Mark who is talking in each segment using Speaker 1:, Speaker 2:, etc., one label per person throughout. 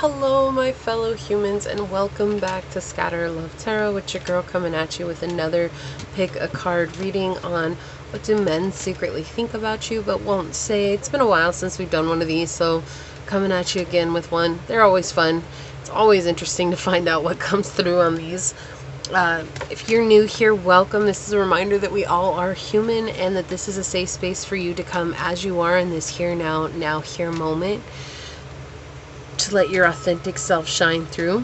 Speaker 1: Hello my fellow humans, and welcome back to Scatterlovetarot with your girl, coming at you with another pick a card reading on what do men secretly think about you but won't say. It's been a while since we've done one of these, so coming at you again with one. They're always fun. It's always interesting to find out what comes through on these. If you're new here, welcome. This is a reminder that we all are human and that this is a safe space for you to come as you are in this here now here moment, to let your authentic self shine through.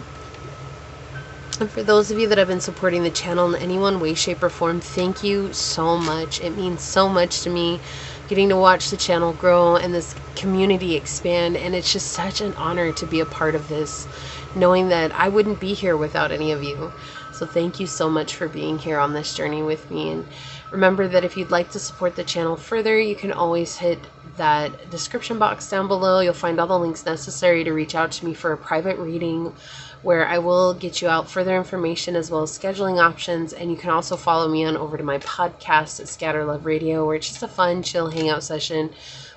Speaker 1: And for those of you that have been supporting the channel in any one way, shape, or form, thank you so much. It means so much to me getting to watch the channel grow and this community expand, and it's just such an honor to be a part of this, knowing that I wouldn't be here without any of you. So thank you so much for being here on this journey with me. And remember that if you'd like to support the channel further, you can always hit that description box down below. You'll find all the links necessary to reach out to me for a private reading, where I will get you out further information as well as scheduling options. And you can also follow me on over to my podcast at Scatter Love Radio, where it's just a fun, chill hangout session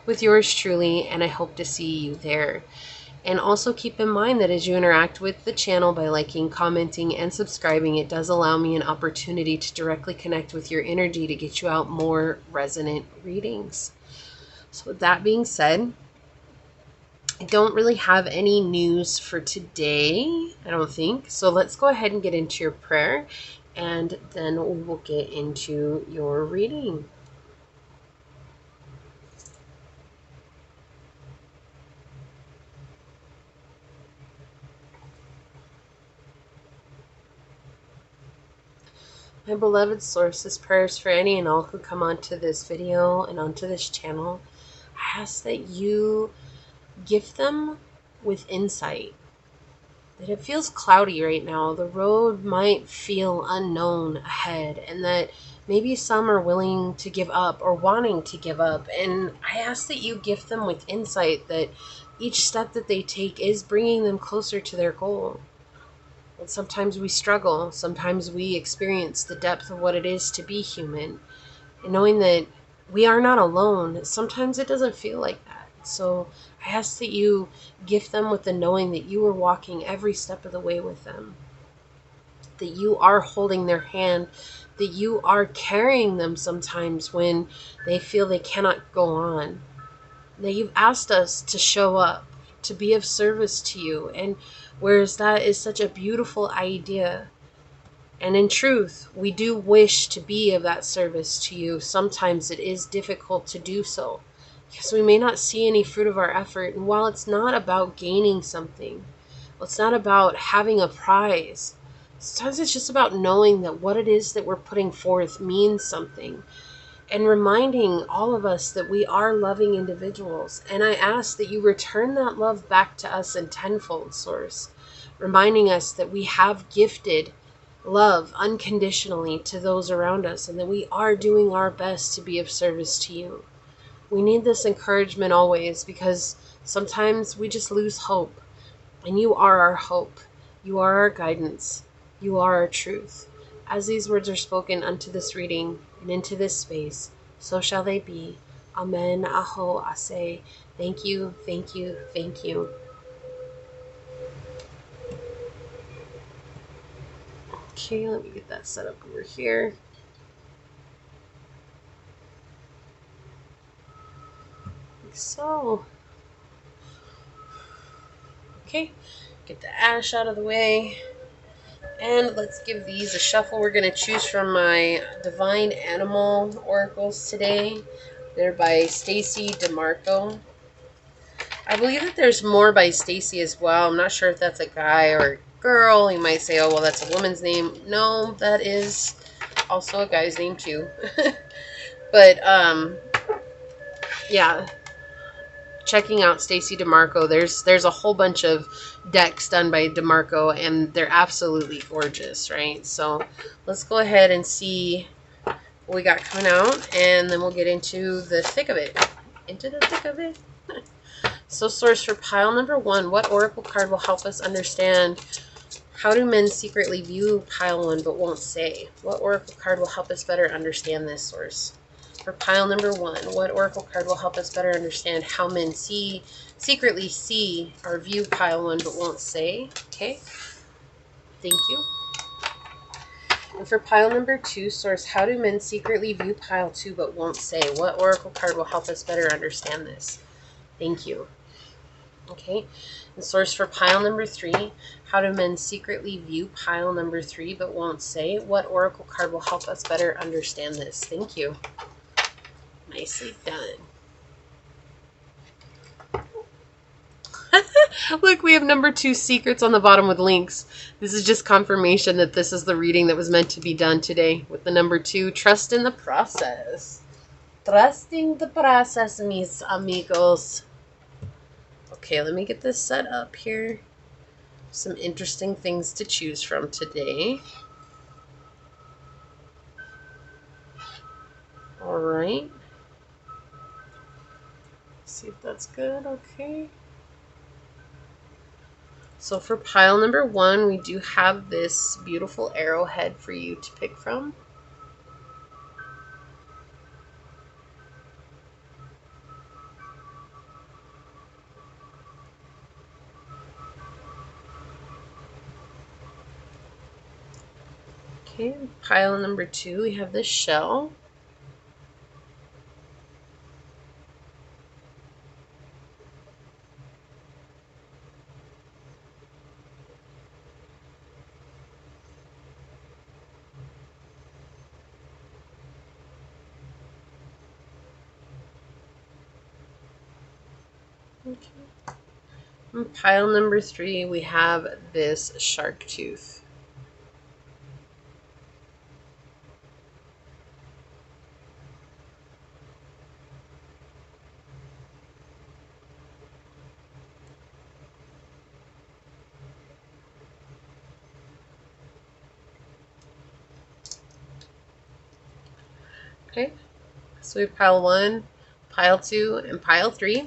Speaker 1: with yours truly, and I hope to see you there. And also keep in mind that as you interact with the channel by liking, commenting, and subscribing, it does allow me an opportunity to directly connect with your energy to get you out more resonant readings. So with that being said, I don't really have any news for today, I don't think. So let's go ahead and get into your prayer, and then we will get into your reading. My beloved source, this prayer is for any and all who come onto this video and onto this channel. I ask that you gift them with insight. That it feels cloudy right now. The road might feel unknown ahead, and that maybe some are willing to give up or wanting to give up. And I ask that you gift them with insight that each step that they take is bringing them closer to their goal. And sometimes we struggle. Sometimes we experience the depth of what it is to be human. And knowing that we are not alone, sometimes it doesn't feel like that. So I ask that you gift them with the knowing that you are walking every step of the way with them. That you are holding their hand. That you are carrying them sometimes when they feel they cannot go on. That you've asked us to show up, to be of service to you. And whereas that is such a beautiful idea, and in truth, we do wish to be of that service to you, sometimes it is difficult to do so because we may not see any fruit of our effort. And while it's not about gaining something, it's not about having a prize, sometimes it's just about knowing that what it is that we're putting forth means something, and reminding all of us that we are loving individuals. And I ask that you return that love back to us in tenfold, Source, reminding us that we have gifted love unconditionally to those around us, and that we are doing our best to be of service to you. We need this encouragement always, because sometimes we just lose hope, and you are our hope. You are our guidance. You are our truth. As these words are spoken unto this reading and into this space, so shall they be. Amen. Aho. Ase. Thank you. Thank you. Thank you. Okay, let me get that set up over here. Like so. Okay, get the ash out of the way. And let's give these a shuffle. We're going to choose from my Divine Animal Oracles today. They're by Stacy DeMarco. I believe that there's more by Stacy as well. I'm not sure if that's a guy or a girl. You might say, oh, well, that's a woman's name. No, that is also a guy's name too. But, yeah. Checking out Stacy DeMarco, there's a whole bunch of decks done by DeMarco, and they're absolutely gorgeous, right? So let's go ahead and see what we got coming out, and then we'll get into the thick of it. Into the thick of it. So, source, for pile number 1, what oracle card will help us understand how do men secretly view pile 1 but won't say? What oracle card will help us better understand this, source? for pile number 1, what oracle card will help us better understand how men secretly see or view pile 1 but won't say? Okay. Thank you. And for pile number 2, source, how do men secretly view pile 2 but won't say? What oracle card will help us better understand this? Thank you. Okay. And source for pile number 3, how do men secretly view pile number 3 but won't say? What oracle card will help us better understand this? Thank you. Nicely done. Look, we have number 2, secrets on the bottom with links. This is just confirmation that this is the reading that was meant to be done today with the number 2, trust in the process. Trusting the process, mis amigos. Okay, let me get this set up here. Some interesting things to choose from today. All right. See if that's good. Okay. So for pile number 1, we do have this beautiful arrowhead for you to pick from. Okay, pile number 2, we have this shell. Okay. And pile number 3, we have this shark tooth. Okay, so we have pile 1, pile 2, and pile 3.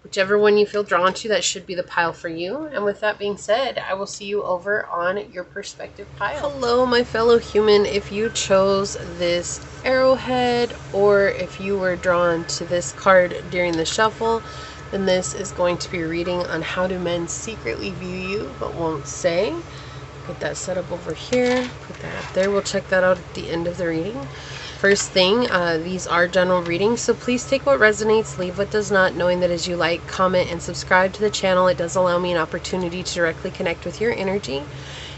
Speaker 1: Whichever one you feel drawn to, that should be the pile for you. And with that being said, I will see you over on your perspective pile. Hello, my fellow human. If you chose this arrowhead or if you were drawn to this card during the shuffle, then this is going to be a reading on how do men secretly view you but won't say. Put that set up over here. Put that up there. We'll check that out at the end of the reading. First thing, these are general readings, so please take what resonates, leave what does not, knowing that as you like, comment, and subscribe to the channel, it does allow me an opportunity to directly connect with your energy.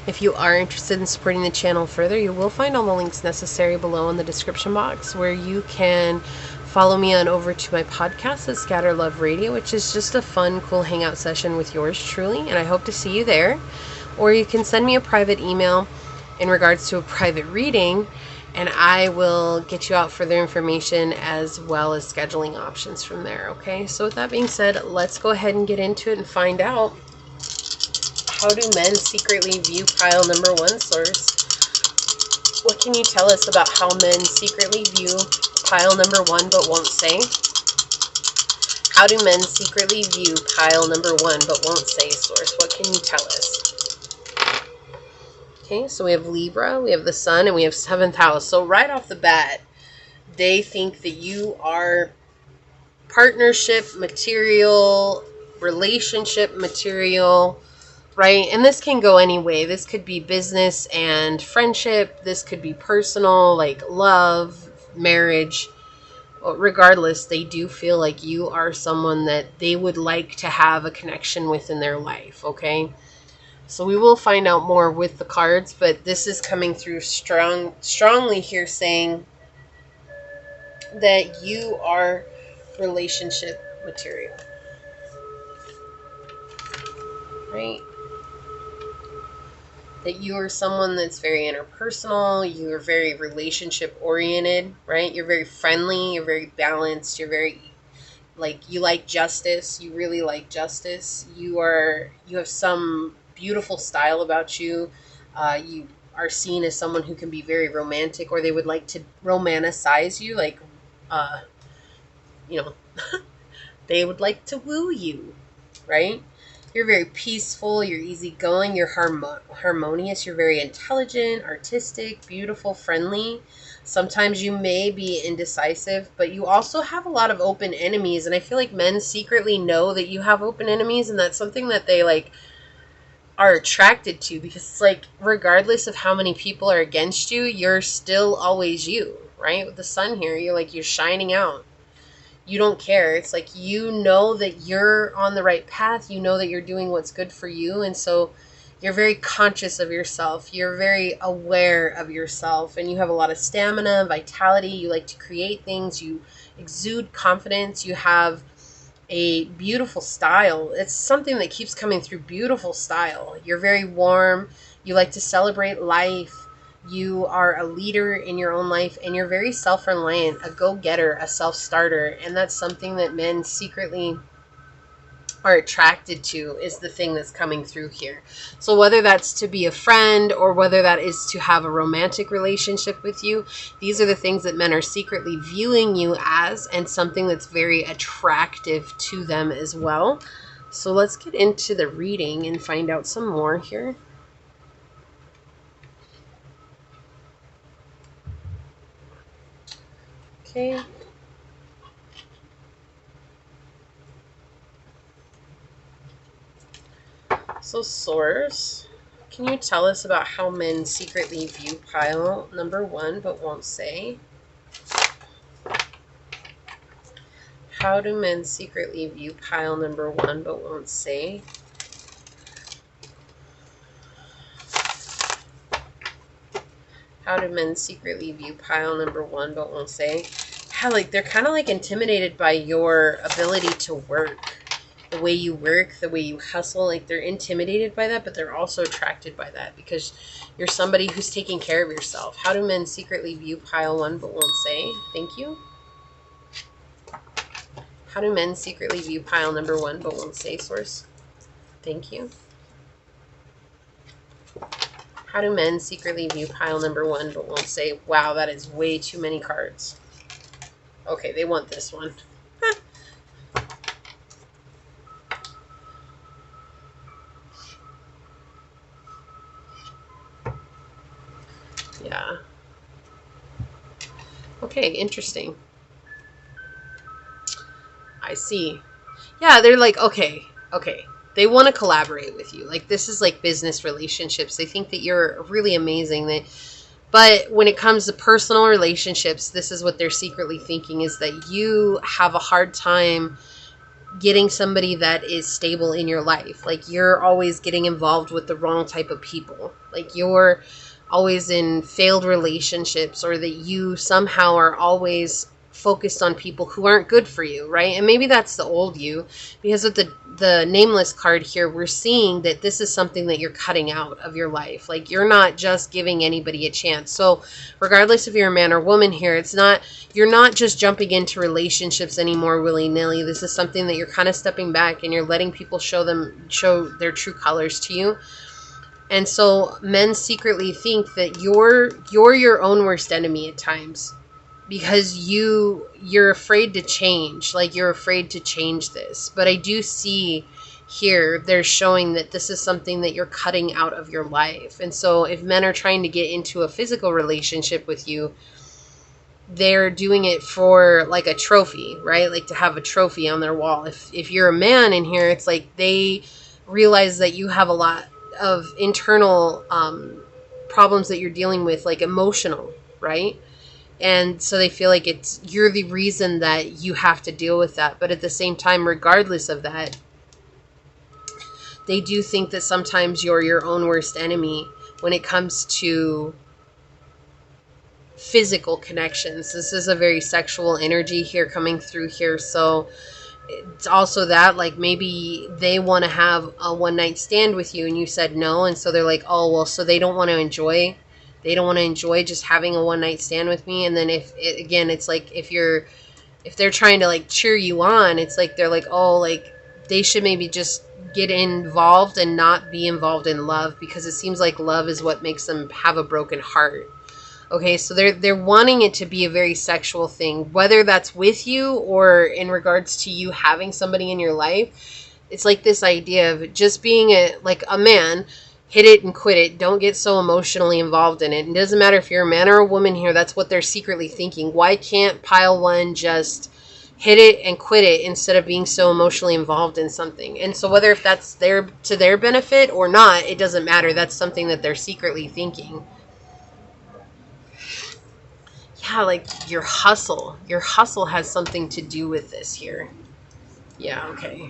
Speaker 1: If you are interested in supporting the channel further, you will find all the links necessary below in the description box, where you can follow me on over to my podcast at Scatter Love Radio, which is just a fun, cool hangout session with yours truly, and I hope to see you there. Or you can send me a private email in regards to a private reading, and I will get you out further information as well as scheduling options from there, okay? So with that being said, let's go ahead and get into it and find out, how do men secretly view pile number 1, source? What can you tell us about how men secretly view pile number 1 but won't say? How do men secretly view pile number 1 but won't say, source? What can you tell us? Okay, so we have Libra, we have the Sun, and we have 7th house. So right off the bat, they think that you are partnership material, relationship material, right? And this can go any way. This could be business and friendship. This could be personal, like love, marriage. Regardless, they do feel like you are someone that they would like to have a connection with in their life, okay? So we will find out more with the cards, but this is coming through strongly here, saying that you are relationship material, right? That you are someone that's very interpersonal, you are very relationship oriented, right? You're very friendly, you're very balanced, you're very, like, you like justice, you really like justice. You have some beautiful style about you. You are seen as someone who can be very romantic, or they would like to romanticize you, like, they would like to woo you, right? You're very peaceful, you're easygoing, you're harmonious, you're very intelligent, artistic, beautiful, friendly. Sometimes you may be indecisive, but you also have a lot of open enemies. And I feel like men secretly know that you have open enemies, and that's something that they like are attracted to, because it's like, regardless of how many people are against you, you're still always you, right? With the sun here, you're shining out. You don't care. It's like, you know that you're on the right path. You know that you're doing what's good for you. And so you're very conscious of yourself. You're very aware of yourself, and you have a lot of stamina, vitality. You like to create things. You exude confidence. You have a beautiful style. It's something that keeps coming through, beautiful style. You're very warm. You like to celebrate life. You are a leader in your own life, and you're very self-reliant, a go-getter, a self-starter. And that's something that men secretly are attracted to, is the thing that's coming through here. So whether that's to be a friend or whether that is to have a romantic relationship with you, these are the things that men are secretly viewing you as, and something that's very attractive to them as well. So let's get into the reading and find out some more here. Okay. So Source, can you tell us about how men secretly view pile number 1 but won't say? How do men secretly view pile number 1 but won't say? How do men secretly view pile number 1 but won't say? Yeah, like they're kind of like intimidated by your ability to work. The way you work, the way you hustle, like they're intimidated by that, but they're also attracted by that because you're somebody who's taking care of yourself. How do men secretly view pile 1 but won't say? Thank you. How do men secretly view pile number 1 but won't say, Source? Thank you. How do men secretly view pile number 1 but won't say? Wow, that is way too many cards. Okay, they want this one. Yeah. Okay, interesting. I see. Yeah, they're like, okay. They want to collaborate with you. Like, this is like business relationships. They think that you're really amazing. But when it comes to personal relationships, this is what they're secretly thinking, is that you have a hard time getting somebody that is stable in your life. Like, you're always getting involved with the wrong type of people. Like, you're always in failed relationships, or that you somehow are always focused on people who aren't good for you, right? And maybe that's the old you, because with the nameless card here, we're seeing that this is something that you're cutting out of your life. Like, you're not just giving anybody a chance. So regardless if you're a man or woman here, you're not just jumping into relationships anymore willy-nilly. This is something that you're kind of stepping back and you're letting people show their true colors to you. And so men secretly think that you're your own worst enemy at times, because you're afraid to change. Like, you're afraid to change this. But I do see here they're showing that this is something that you're cutting out of your life. And so if men are trying to get into a physical relationship with you, they're doing it for like a trophy, right? Like to have a trophy on their wall. If you're a man in here, it's like they realize that you have a lot of internal problems that you're dealing with, like emotional, right? And so they feel like you're the reason that you have to deal with that. But at the same time, regardless of that, they do think that sometimes you're your own worst enemy when it comes to physical connections. This is a very sexual energy here coming through here. So it's also that, like, maybe they want to have a one-night stand with you and you said no. And so they're like, oh, well, so they don't want to enjoy just having a one-night stand with me. And then it's like if they're trying to like cheer you on, it's like they're like, oh, like they should maybe just get involved and not be involved in love, because it seems like love is what makes them have a broken heart. Okay, so they're wanting it to be a very sexual thing, whether that's with you or in regards to you having somebody in your life. It's like this idea of just being a man Hit it and quit it. Don't get so emotionally involved in it. It doesn't matter if you're a man or a woman here. That's what they're secretly thinking. Why can't pile one just hit it and quit it instead of being so emotionally involved in something? And so whether if that's to their benefit or not, it doesn't matter. That's something that they're secretly thinking. Yeah, like your hustle. Your hustle has something to do with this here. Yeah, okay.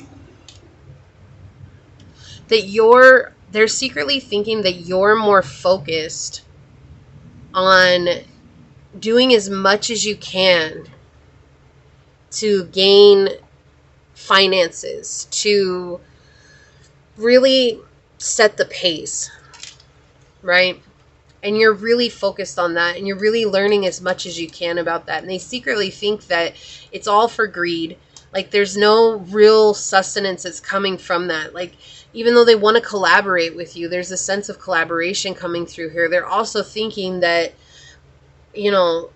Speaker 1: That they're secretly thinking that you're more focused on doing as much as you can to gain finances, to really set the pace, right? And you're really focused on that, and you're really learning as much as you can about that. And they secretly think that it's all for greed. Like there's no real sustenance that's coming from that. Like even though they want to collaborate with you, there's a sense of collaboration coming through here. They're also thinking that, you know,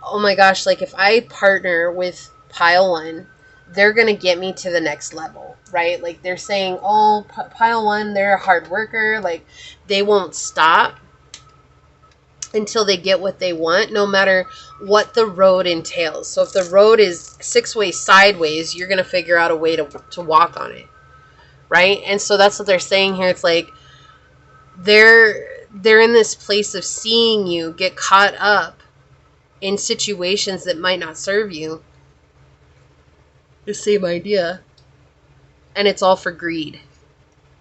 Speaker 1: oh my gosh, like if I partner with Pile One, they're going to get me to the next level, right? Like they're saying, oh, Pile One, they're a hard worker. Like they won't stop until they get what they want, no matter what the road entails. So if the road is 6 ways sideways, you're going to figure out a way to walk on it, right? And so that's what they're saying here. It's like they're in this place of seeing you get caught up in situations that might not serve you. The same idea. And it's all for greed,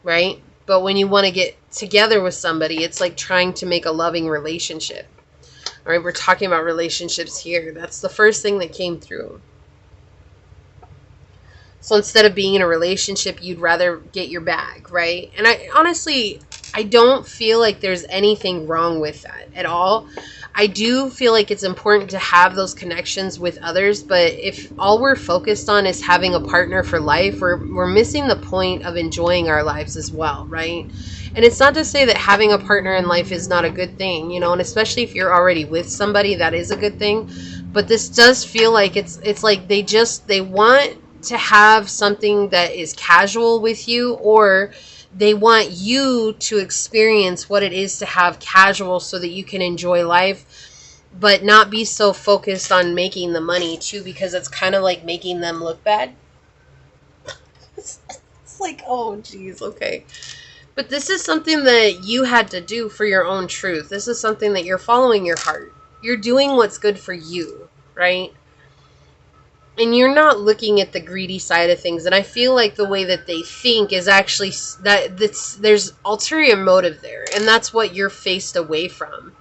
Speaker 1: right? But when you want to get together with somebody, it's like trying to make a loving relationship. All right, we're talking about relationships here. That's the first thing that came through. So instead of being in a relationship, you'd rather get your bag, right? And I honestly don't feel like there's anything wrong with that at all. I do feel like it's important to have those connections with others, but if all we're focused on is having a partner for life, we're missing the point of enjoying our lives as well, right? And it's not to say that having a partner in life is not a good thing, you know, and especially if you're already with somebody, that is a good thing. But this does feel like it's like they want to have something that is casual with you, or they want you to experience what it is to have casual so that you can enjoy life, but not be so focused on making the money too, because it's kind of like making them look bad. It's like, oh geez, okay. But this is something that you had to do for your own truth. This is something that you're following your heart. You're doing what's good for you, right? And you're not looking at the greedy side of things. And I feel like the way that they think is actually there's ulterior motive there. And that's what you're faced away from.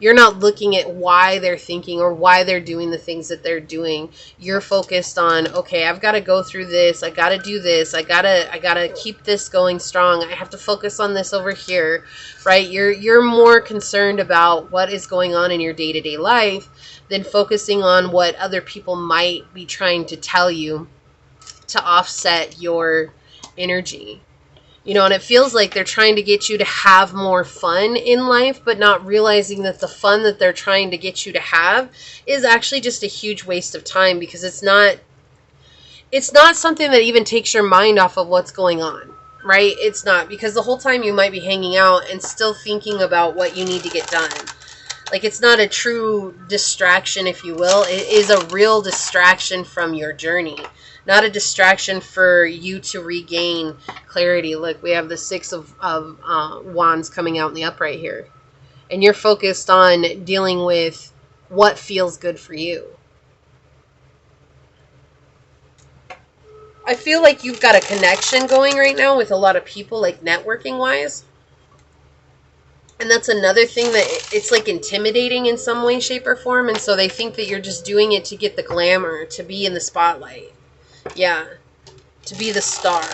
Speaker 1: You're not looking at why they're thinking or why they're doing the things that they're doing. You're focused on, okay, I've got to go through this. I got to do this. I gotta keep this going strong. I have to focus on this over here, right? You're more concerned about what is going on in your day-to-day life than focusing on what other people might be trying to tell you to offset your energy. You know, and it feels like they're trying to get you to have more fun in life, but not realizing that the fun that they're trying to get you to have is actually just a huge waste of time, because it's not something that even takes your mind off of what's going on, right? It's not, because the whole time you might be hanging out and still thinking about what you need to get done. Like, it's not a true distraction, if you will. It is a real distraction from your journey. Not a distraction for you to regain clarity. Look, we have the 6 of Wands coming out in the upright here. And you're focused on dealing with what feels good for you. I feel like you've got a connection going right now with a lot of people, like networking-wise. And that's another thing that it's like intimidating in some way, shape, or form. And so they think that you're just doing it to get the glamour, to be in the spotlight. Yeah, to be the star.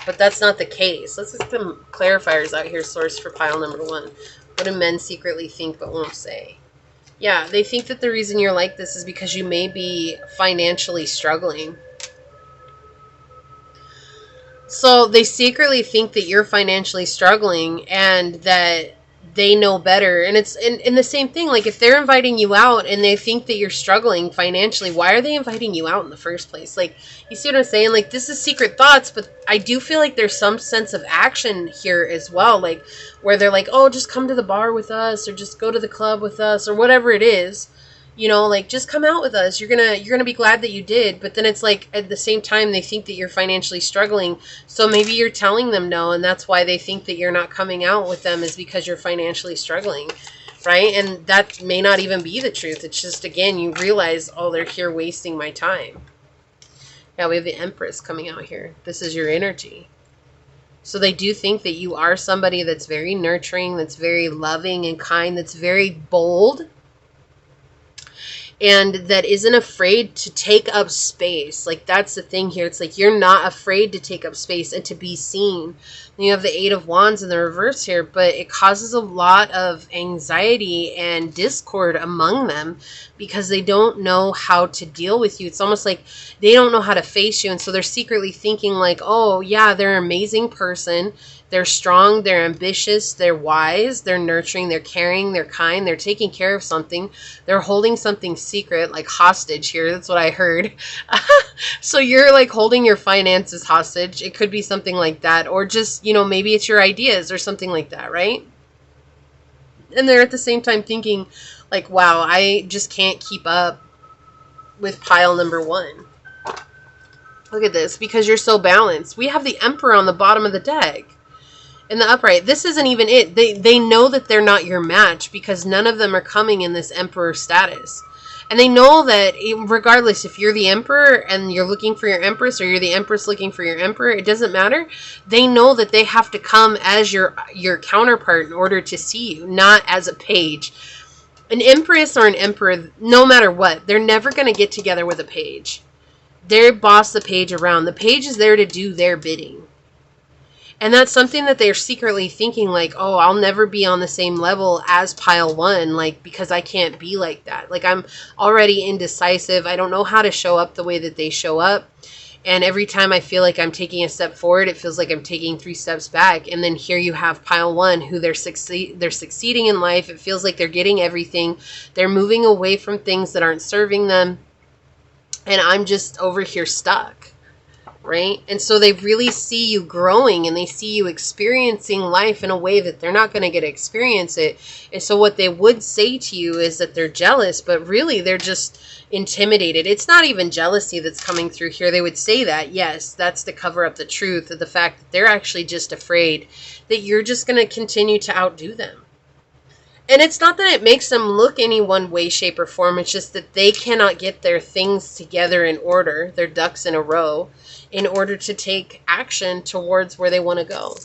Speaker 1: But that's not the case. Let's get some clarifiers out here, source for pile number 1. What do men secretly think but won't say? Yeah, they think that the reason you're like this is because you may be financially struggling. So they secretly think that you're financially struggling and that they know better. And it's in the same thing, like if they're inviting you out and they think that you're struggling financially, why are they inviting you out in the first place? Like, you see what I'm saying? Like, this is secret thoughts, but I do feel like there's some sense of action here as well, like where they're like, oh, just come to the bar with us, or just go to the club with us, or whatever it is. You know, like, just come out with us. You're gonna be glad that you did. But then it's like, at the same time, they think that you're financially struggling. So maybe you're telling them no, and that's why they think that you're not coming out with them, is because you're financially struggling, right? And that may not even be the truth. It's just, again, you realize, oh, they're here wasting my time. Yeah, we have the Empress coming out here. This is your energy. So they do think that you are somebody that's very nurturing, that's very loving and kind, that's very bold, and that isn't afraid to take up space. Like, that's the thing here. It's like you're not afraid to take up space and to be seen. And you have the Eight of Wands in the reverse here, but it causes a lot of anxiety and discord among them because they don't know how to deal with you. It's almost like they don't know how to face you, and so they're secretly thinking like, oh yeah, they're an amazing person. They're strong, they're ambitious, they're wise, they're nurturing, they're caring, they're kind, they're taking care of something, they're holding something secret, like hostage here. That's what I heard. So you're like holding your finances hostage. It could be something like that, or just, you know, maybe it's your ideas or something like that, right? And they're at the same time thinking like, wow, I just can't keep up with pile number one. Look at this, because you're so balanced. We have the Emperor on the bottom of the deck. In the upright, this isn't even it. They know that they're not your match because none of them are coming in this Emperor status. And they know that regardless if you're the Emperor and you're looking for your Empress, or you're the Empress looking for your Emperor, it doesn't matter. They know that they have to come as your counterpart in order to see you, not as a page. An Empress or an Emperor, no matter what, they're never going to get together with a page. They boss the page around. The page is there to do their bidding. And that's something that they're secretly thinking like, oh, I'll never be on the same level as pile one, like, because I can't be like that. Like, I'm already indecisive. I don't know how to show up the way that they show up. And every time I feel like I'm taking a step forward, it feels like I'm taking 3 steps back. And then here you have pile one, who they're succeeding in life. It feels like they're getting everything. They're moving away from things that aren't serving them. And I'm just over here stuck. Right? And so they really see you growing, and they see you experiencing life in a way that they're not going to get to experience it. And so what they would say to you is that they're jealous, but really they're just intimidated. It's not even jealousy that's coming through here. They would say that, yes, that's to cover up the truth of the fact that they're actually just afraid that you're just going to continue to outdo them. And it's not that it makes them look any one way, shape, or form. It's just that they cannot get their things together in order, their ducks in a row, in order to take action towards where they want to go.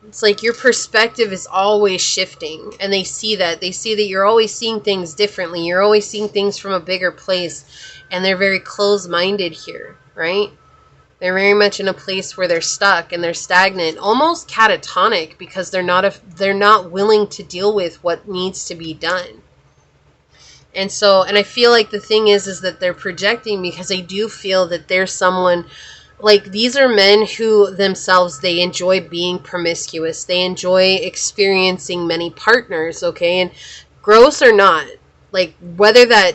Speaker 1: It's like your perspective is always shifting, and they see that. They see that you're always seeing things differently. You're always seeing things from a bigger place, and they're very closed-minded here, right? They're very much in a place where they're stuck and they're stagnant, almost catatonic, because they're not willing to deal with what needs to be done. And so, and I feel like the thing is that they're projecting, because they do feel that there's someone, like, these are men who themselves, they enjoy being promiscuous. They enjoy experiencing many partners, okay? And gross or not, like, whether that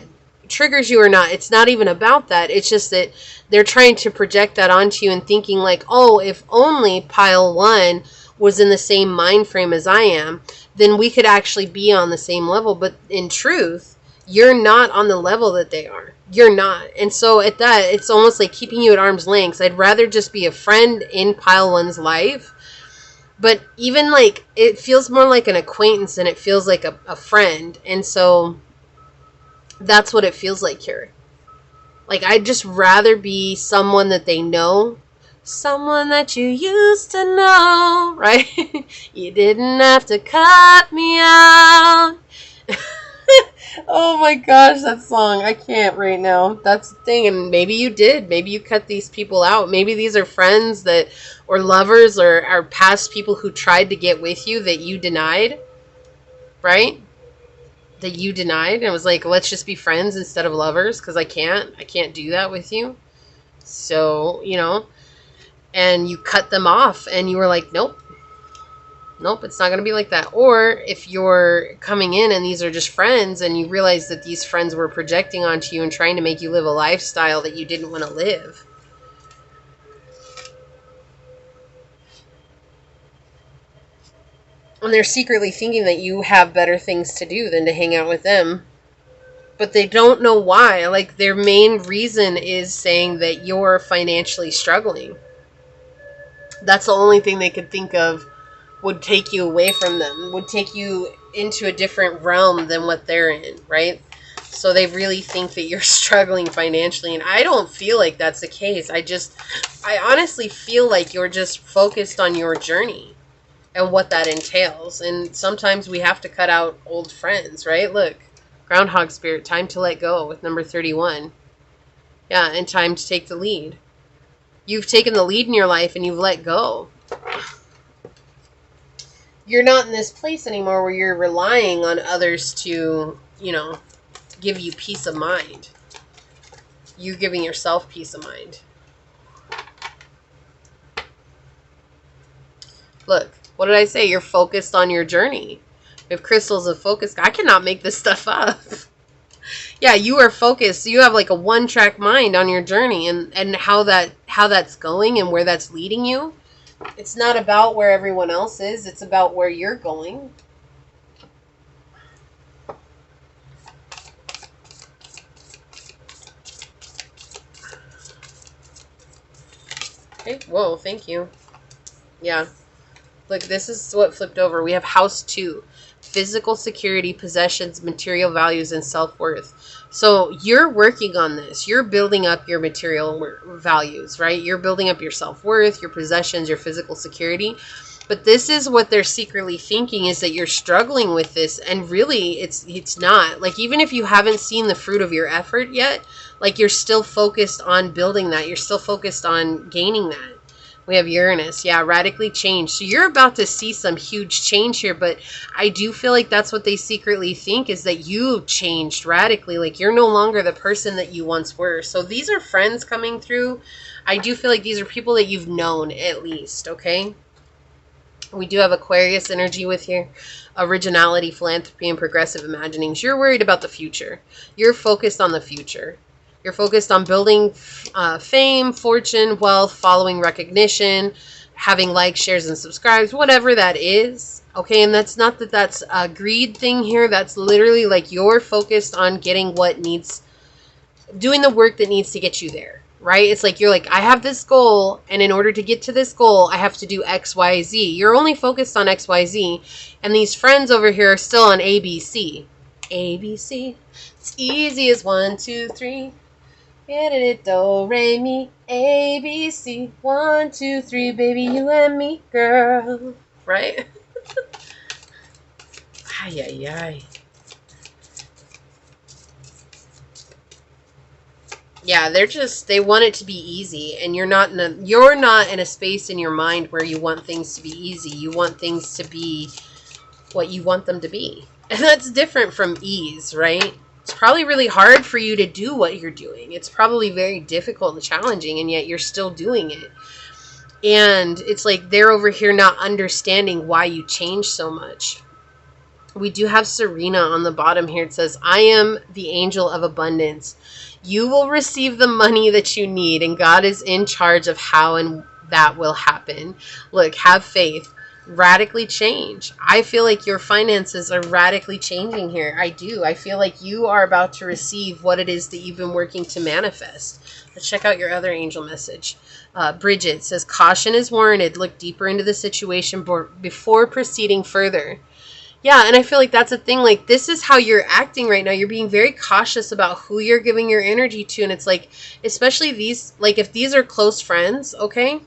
Speaker 1: triggers you or not, it's not even about that. It's just that they're trying to project that onto you and thinking like, oh, if only pile one was in the same mind frame as I am, then we could actually be on the same level. But in truth, you're not on the level that they are. You're not. And so at that, it's almost like keeping you at arm's length. I'd rather just be a friend in pile one's life. But even like, it feels more like an acquaintance than it feels like a friend. And so that's what it feels like here. Like, I'd just rather be someone that they know. Someone that you used to know, right? You didn't have to cut me out. Oh my gosh, that song. I can't right now. That's the thing. And maybe you did. Maybe you cut these people out. Maybe these are friends that, or lovers, or are past people who tried to get with you that you denied, right? That you denied, and it was like, let's just be friends instead of lovers, because I can't do that with you. So, you know, and you cut them off and you were like, nope, it's not going to be like that. Or if you're coming in and these are just friends and you realize that these friends were projecting onto you and trying to make you live a lifestyle that you didn't want to live. And they're secretly thinking that you have better things to do than to hang out with them. But they don't know why. Like, their main reason is saying that you're financially struggling. That's the only thing they could think of would take you away from them, would take you into a different realm than what they're in, right? So they really think that you're struggling financially, and I don't feel like that's the case. I honestly feel like you're just focused on your journey and what that entails. And sometimes we have to cut out old friends, right? Look, Groundhog Spirit, time to let go with number 31. Yeah, and time to take the lead. You've taken the lead in your life and you've let go. You're not in this place anymore where you're relying on others to, give you peace of mind. You're giving yourself peace of mind. Look, what did I say? You're focused on your journey. If crystals of focus, I cannot make this stuff up. Yeah, you are focused. You have like a one-track mind on your journey and how that's going and where that's leading you. It's not about where everyone else is. It's about where you're going. Okay, whoa, thank you. Yeah. Look, this is what flipped over. We have house 2. Physical security, possessions, material values, and self-worth. So you're working on this. You're building up your material values, right? You're building up your self-worth, your possessions, your physical security. But this is what they're secretly thinking, is that you're struggling with this. And really, it's not. Like, even if you haven't seen the fruit of your effort yet, like, you're still focused on building that. You're still focused on gaining that. We have Uranus. Yeah, radically changed. So you're about to see some huge change here, but I do feel like that's what they secretly think, is that you changed radically. Like, you're no longer the person that you once were. So these are friends coming through. I do feel like these are people that you've known at least, okay? We do have Aquarius energy with here. Originality, philanthropy, and progressive imaginings. You're worried about the future. You're focused on the future. You're focused on building fame, fortune, wealth, following recognition, having likes, shares, and subscribes, whatever that is. Okay, and that's not that that's a greed thing here. That's literally like you're focused on getting doing the work that needs to get you there, right? It's like you're like, I have this goal, and in order to get to this goal, I have to do X, Y, Z. You're only focused on X, Y, Z, and these friends over here are still on A, B, C. A, B, C. It's easy as 1, 2, 3. Do, re, mi, A, B, C. 1, 2, 3, baby, you and me, girl. Right? Ay, ay, ay. Yeah, they want it to be easy, and you're not in a space in your mind where you want things to be easy. You want things to be what you want them to be. And that's different from ease, right? It's probably really hard for you to do what you're doing. It's probably very difficult and challenging, and yet you're still doing it. And it's like they're over here not understanding why you changed so much. We do have Serena on the bottom here. It says, I am the angel of abundance. You will receive the money that you need, and God is in charge of how and that will happen. Look, have faith. Radically change. I feel like your finances are radically changing here. I do. I feel like you are about to receive what it is that you've been working to manifest. Let's check out your other angel message. Bridget says, caution is warranted. Look deeper into the situation before proceeding further. Yeah, and I feel like that's a thing. Like, this is how you're acting right now. You're being very cautious about who you're giving your energy to. And it's like, especially these, like, if these are close friends, okay?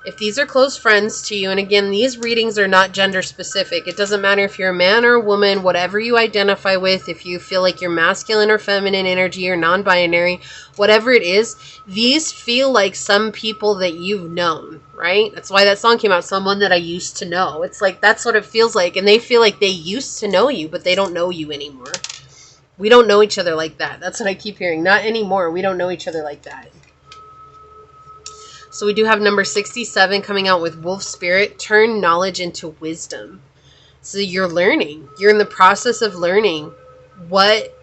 Speaker 1: If these are close friends to you, and again, these readings are not gender specific. It doesn't matter if you're a man or a woman, whatever you identify with, if you feel like you're masculine or feminine energy or non-binary, whatever it is, these feel like some people that you've known, right? That's why that song came out, Someone That I Used to Know. It's like, that's what it feels like. And they feel like they used to know you, but they don't know you anymore. We don't know each other like that. That's what I keep hearing. Not anymore. We don't know each other like that. So we do have number 67 coming out with Wolf Spirit, turn knowledge into wisdom. So you're learning. You're in the process of learning what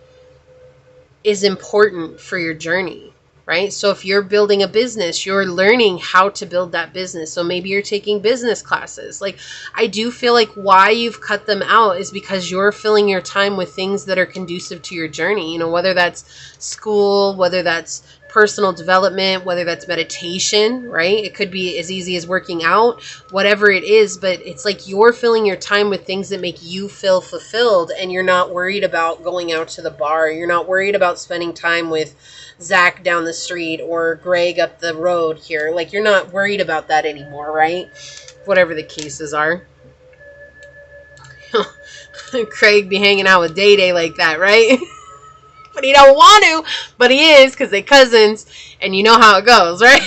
Speaker 1: is important for your journey, right? So if you're building a business, you're learning how to build that business. So maybe you're taking business classes. Like, I do feel like why you've cut them out is because you're filling your time with things that are conducive to your journey. You know, whether that's school, whether that's personal development, whether that's meditation, right? It could be as easy as working out, whatever it is, but it's like you're filling your time with things that make you feel fulfilled, and you're not worried about going out to the bar. You're not worried about spending time with Zach down the street or Greg up the road here. Like, you're not worried about that anymore, right? Whatever the cases are. Craig be hanging out with Day like that, right? But he don't want to, but he is, because they cousins, and you know how it goes, right?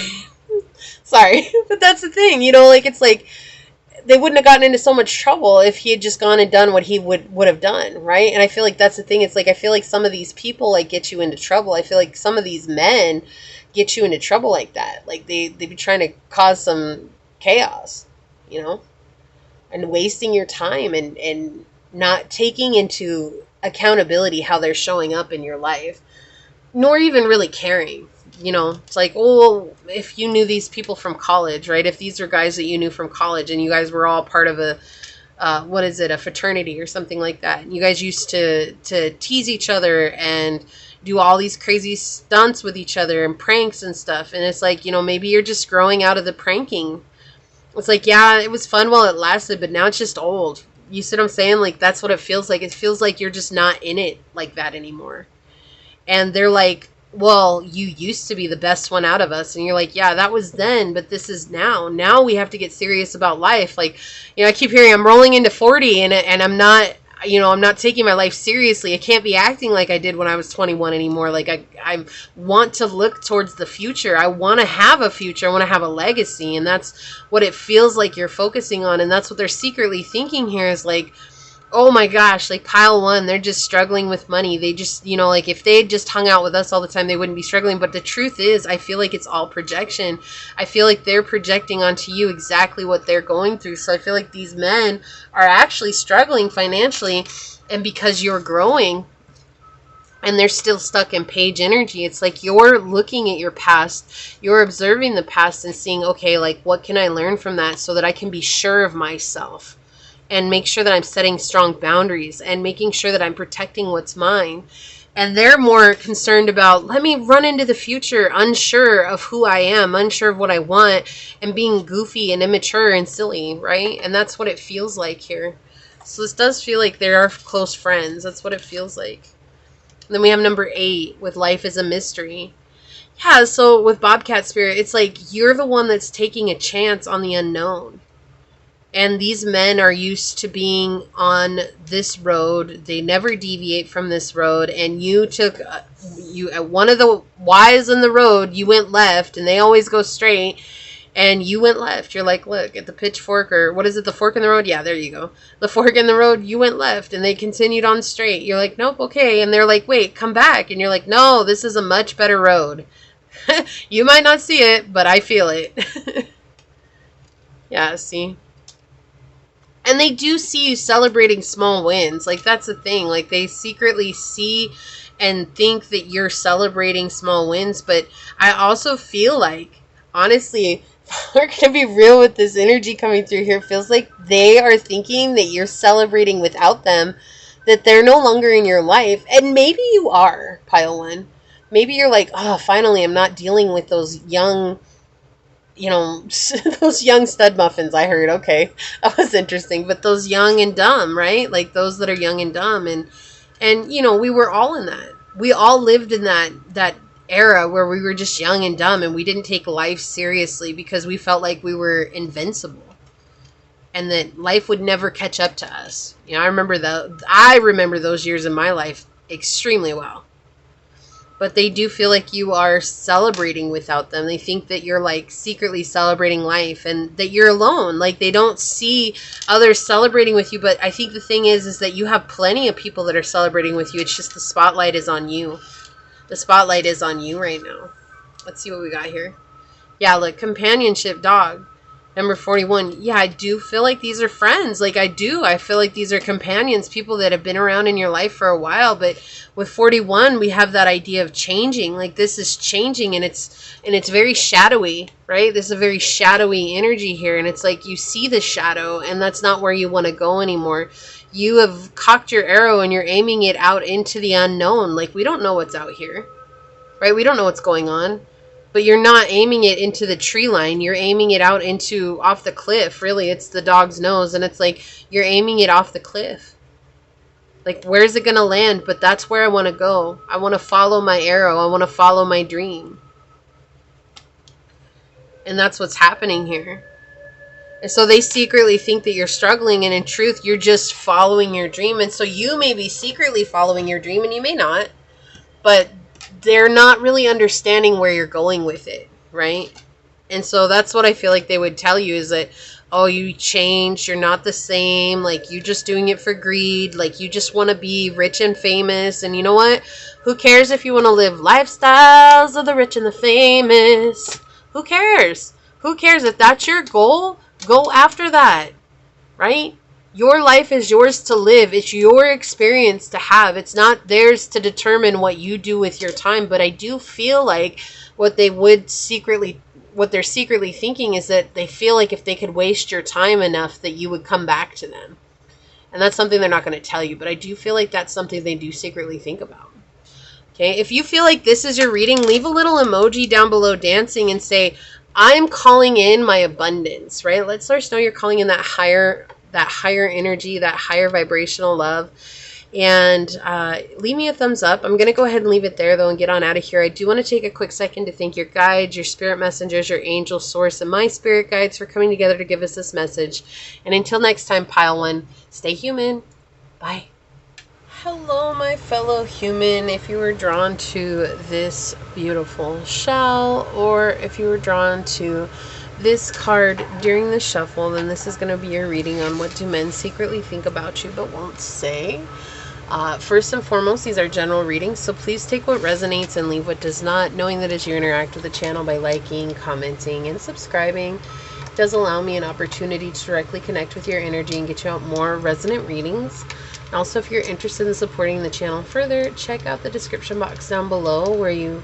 Speaker 1: Sorry, but that's the thing, you know, like, it's like, they wouldn't have gotten into so much trouble if he had just gone and done what he would have done, right? And I feel like that's the thing. It's like, I feel like some of these people, like, get you into trouble. I feel like some of these men get you into trouble like that. Like, they be trying to cause some chaos, you know, and wasting your time and not taking into accountability how they're showing up in your life, nor even really caring. You know, it's like, oh, if you knew these people from college, right? If these are guys that you knew from college and you guys were all part of a, a fraternity or something like that. And you guys used to tease each other and do all these crazy stunts with each other and pranks and stuff. And it's like, you know, maybe you're just growing out of the pranking. It's like, yeah, it was fun while it lasted, but now it's just old. You see what I'm saying? Like, that's what it feels like. It feels like you're just not in it like that anymore. And they're like, well, you used to be the best one out of us. And you're like, yeah, that was then, but this is now. Now we have to get serious about life. Like, you know, I keep hearing I'm rolling into 40 and I'm not, you know, I'm not taking my life seriously. I can't be acting like I did when I was 21 anymore. Like, I want to look towards the future. I want to have a future. I want to have a legacy. And that's what it feels like you're focusing on. And that's what they're secretly thinking here is like, oh my gosh, like pile one, they're just struggling with money. They just, you know, like if they had just hung out with us all the time, they wouldn't be struggling. But the truth is, I feel like it's all projection. I feel like they're projecting onto you exactly what they're going through. So I feel like these men are actually struggling financially, and because you're growing and they're still stuck in page energy, it's like you're looking at your past, you're observing the past and seeing, okay, like what can I learn from that so that I can be sure of myself and make sure that I'm setting strong boundaries and making sure that I'm protecting what's mine. And they're more concerned about, let me run into the future unsure of who I am, unsure of what I want, and being goofy and immature and silly, right? And that's what it feels like here. So this does feel like they are close friends. That's what it feels like. And then we have number 8 with life is a mystery. Yeah, so with Bobcat Spirit, it's like you're the one that's taking a chance on the unknown. And these men are used to being on this road. They never deviate from this road. And you took, one of the Y's in the road, you went left, and they always go straight. And you went left. You're like, look, at the pitchfork, or what is it, the fork in the road? Yeah, there you go. The fork in the road, you went left, and they continued on straight. You're like, nope, okay. And they're like, wait, come back. And you're like, no, this is a much better road. You might not see it, but I feel it. Yeah, see? And they do see you celebrating small wins. Like, that's the thing. Like, they secretly see and think that you're celebrating small wins. But I also feel like, honestly, we're going to be real with this energy coming through here. It feels like they are thinking that you're celebrating without them, that they're no longer in your life. And maybe you are, pile one. Maybe you're like, oh, finally, I'm not dealing with those young, you know, those young stud muffins. I heard, okay, that was interesting. But those young and dumb, right? Like those that are young and dumb. And you know, we were all in that. We all lived in that era where we were just young and dumb and we didn't take life seriously because we felt like we were invincible and that life would never catch up to us. You know, I remember those years in my life extremely well. But they do feel like you are celebrating without them. They think that you're like secretly celebrating life and that you're alone. Like they don't see others celebrating with you. But I think the thing is that you have plenty of people that are celebrating with you. It's just the spotlight is on you. The spotlight is on you right now. Let's see what we got here. Yeah, look, companionship dog. Number 41. Yeah, I do feel like these are friends. Like, I do. I feel like these are companions, people that have been around in your life for a while. But with 41, we have that idea of changing. Like, this is changing, and it's very shadowy, right? This is a very shadowy energy here. And it's like you see the shadow, and that's not where you want to go anymore. You have cocked your arrow, and you're aiming it out into the unknown. Like, we don't know what's out here, right? We don't know what's going on. But you're not aiming it into the tree line. You're aiming it out into off the cliff. Really, it's the dog's nose. And it's like you're aiming it off the cliff. Like, where's it going to land? But that's where I want to go. I want to follow my arrow. I want to follow my dream. And that's what's happening here. And so they secretly think that you're struggling. And in truth, you're just following your dream. And so you may be secretly following your dream, and you may not. But they're not really understanding where you're going with it, right? And so that's what I feel like they would tell you is that, oh, you changed, you're not the same, like you just doing it for greed, like you just want to be rich and famous. And you know what? Who cares if you want to live lifestyles of the rich and the famous? Who cares? Who cares? If that's your goal, go after that, right? Your life is yours to live. It's your experience to have. It's not theirs to determine what you do with your time. But I do feel like what they're secretly thinking is that they feel like if they could waste your time enough that you would come back to them. And that's something they're not going to tell you. But I do feel like that's something they do secretly think about. Okay, if you feel like this is your reading, leave a little emoji down below dancing and say, I'm calling in my abundance, right? Let us know you're calling in that higher energy, that higher vibrational love. And leave me a thumbs up. I'm going to go ahead and leave it there, though, and get on out of here. I do want to take a quick second to thank your guides, your spirit messengers, your angel source, and my spirit guides for coming together to give us this message. And until next time, Pile One, stay human. Bye. Hello, my fellow human. If you were drawn to this beautiful shell, or if you were drawn to this card during the shuffle, then this is going to be your reading on what do men secretly think about you but won't say. First and foremost, these are general readings, so please take what resonates and leave what does not, knowing that as you interact with the channel by liking, commenting, and subscribing, it does allow me an opportunity to directly connect with your energy and get you out more resonant readings. Also, if you're interested in supporting the channel further, check out the description box down below where you'll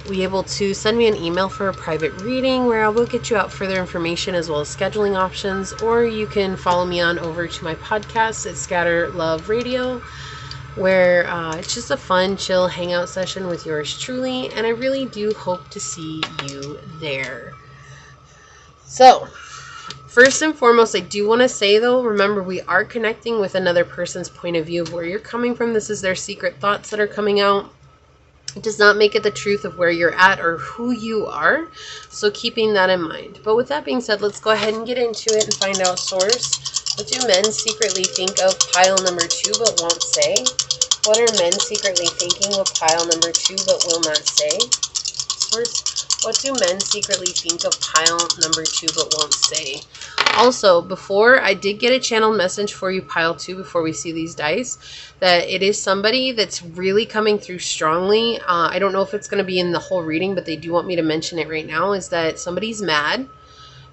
Speaker 1: be able to send me an email for a private reading where I will get you out further information as well as scheduling options, or you can follow me on over to my podcast at Scatter Love Radio, where it's just a fun, chill hangout session with yours truly, and I really do hope to see you there. So, first and foremost, I do want to say, though, remember, we are connecting with another person's point of view of where you're coming from. This is their secret thoughts that are coming out. It does not make it the truth of where you're at or who you are. So keeping that in mind. But with that being said, let's go ahead and get into it and find out, source. What do men secretly think of pile number 2 but won't say? What are men secretly thinking of pile number 2 but will not say? Source. What do men secretly think of pile number 2 but won't say? Also, before, I did get a channel message for you, pile 2, before we see these dice, that it is somebody that's really coming through strongly. I don't know if it's going to be in the whole reading, but they do want me to mention it right now, is that somebody's mad,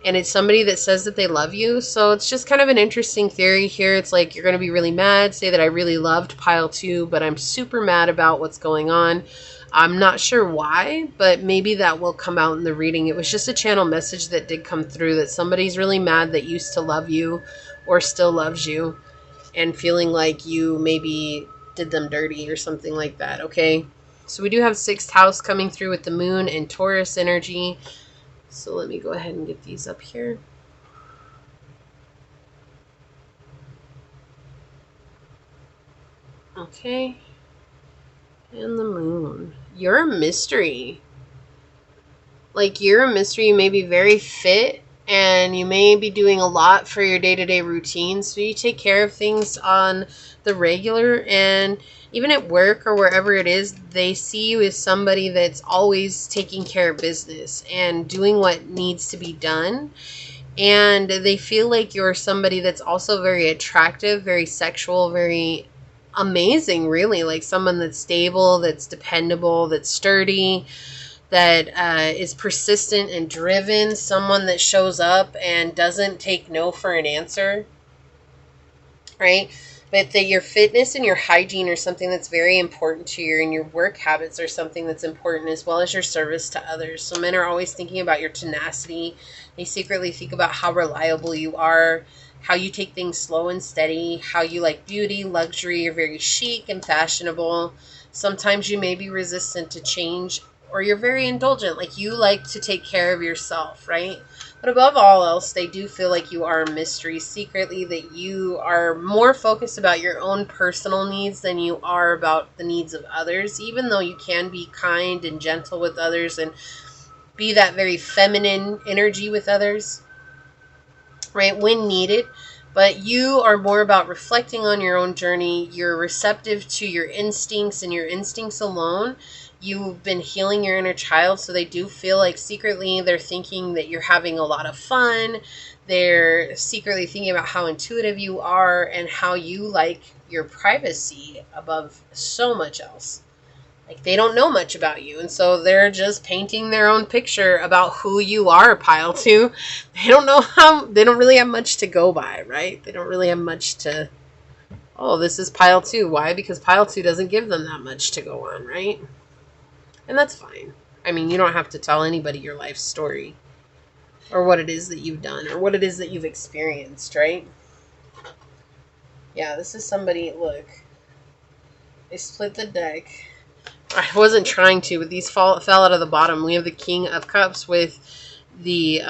Speaker 1: and it's somebody that says that they love you. So it's just kind of an interesting theory here. It's like you're going to be really mad, say that I really loved pile 2, but I'm super mad about what's going on. I'm not sure why, but maybe that will come out in the reading. It was just a channel message that did come through that somebody's really mad that used to love you or still loves you and feeling like you maybe did them dirty or something like that, okay? So we do have 6th house coming through with the moon and Taurus energy. So let me go ahead and get these up here. Okay. And the moon. You're a mystery. Like, you're a mystery. You may be very fit and you may be doing a lot for your day-to-day routine. So you take care of things on the regular, and even at work or wherever it is, they see you as somebody that's always taking care of business and doing what needs to be done. And they feel like you're somebody that's also very attractive, very sexual, very amazing, really, like someone that's stable, that's dependable, that's sturdy, that is persistent and driven, someone that shows up and doesn't take no for an answer, right? But that your fitness and your hygiene are something that's very important to you, and your work habits are something that's important, as well as your service to others. So men are always thinking about your tenacity. They secretly think about how reliable you are, how you take things slow and steady, how you like beauty, luxury, you're very chic and fashionable. Sometimes you may be resistant to change, or you're very indulgent, like you like to take care of yourself, right? But above all else, they do feel like you are a mystery secretly, that you are more focused about your own personal needs than you are about the needs of others, even though you can be kind and gentle with others and be that very feminine energy with others, right, when needed. But you are more about reflecting on your own journey. You're receptive to your instincts and your instincts alone. You've been healing your inner child, so they do feel like secretly they're thinking that you're having a lot of fun. They're secretly thinking about how intuitive you are and how you like your privacy above so much else. Like, they don't know much about you, and so they're just painting their own picture about who you are, pile 2. They don't really have much to go by, right? They don't really have much to, oh, this is pile 2. Why? Because pile 2 doesn't give them that much to go on, right? And that's fine. I mean, you don't have to tell anybody your life story or what it is that you've done or what it is that you've experienced, right? Yeah, this is somebody, look, they split the deck. I wasn't trying to, but these fell out of the bottom. We have the King of Cups with the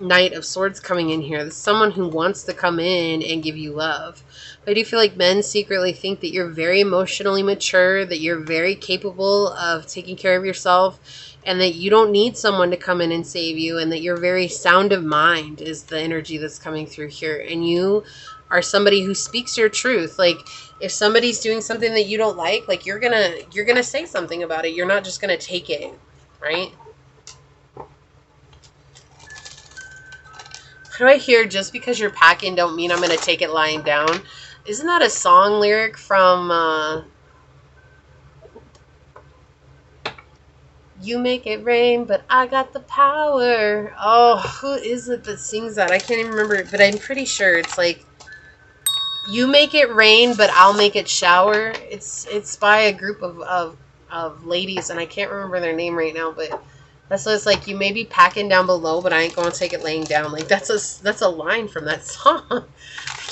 Speaker 1: Knight of Swords coming in here. This is someone who wants to come in and give you love. But I do feel like men secretly think that you're very emotionally mature, that you're very capable of taking care of yourself, and that you don't need someone to come in and save you, and that you're very sound of mind is the energy that's coming through here. And you are somebody who speaks your truth. Like, if somebody's doing something that you don't like you're gonna say something about it. You're not just gonna take it, right? How do I hear, just because you're packing don't mean I'm gonna take it lying down? Isn't that a song lyric from You Make It Rain, but I got the power? Oh, who is it that sings that? I can't even remember it, but I'm pretty sure it's like, you make it rain, but I'll make it shower. It's by a group of ladies, and I can't remember their name right now, but that's what it's like. You may be packing down below, but I ain't gonna take it laying down. Like, that's a line from that song. I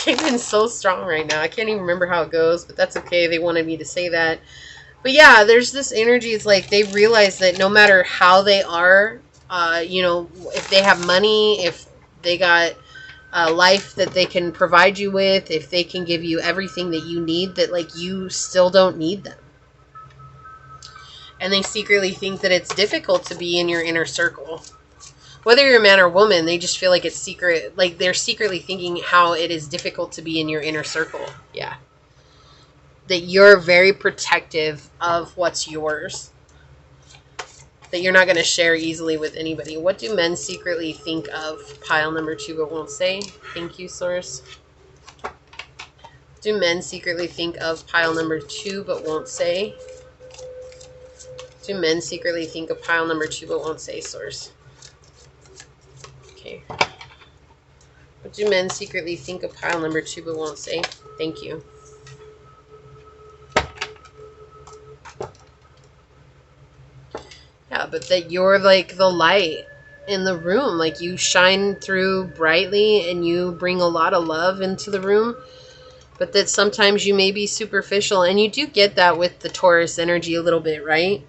Speaker 1: came in so strong right now. I can't even remember how it goes, but that's okay. They wanted me to say that. But yeah, there's this energy. It's like they realize that no matter how they are, if they have money, if they got a life that they can provide you with, if they can give you everything that you need, that like you still don't need them. And they secretly think that it's difficult to be in your inner circle. Whether you're a man or woman, they just feel like it's secret. Like, they're secretly thinking how it is difficult to be in your inner circle. Yeah. That you're very protective of what's yours. That you're not going to share easily with anybody. What do men secretly think of pile number 2 but won't say? Thank you, source. Do men secretly think of pile number 2 but won't say? Do men secretly think of pile number 2 but won't say, source? Okay. What do men secretly think of pile number 2 but won't say? Thank you. Yeah, but that you're like the light in the room. Like, you shine through brightly and you bring a lot of love into the room. But that sometimes you may be superficial. And you do get that with the Taurus energy a little bit, right?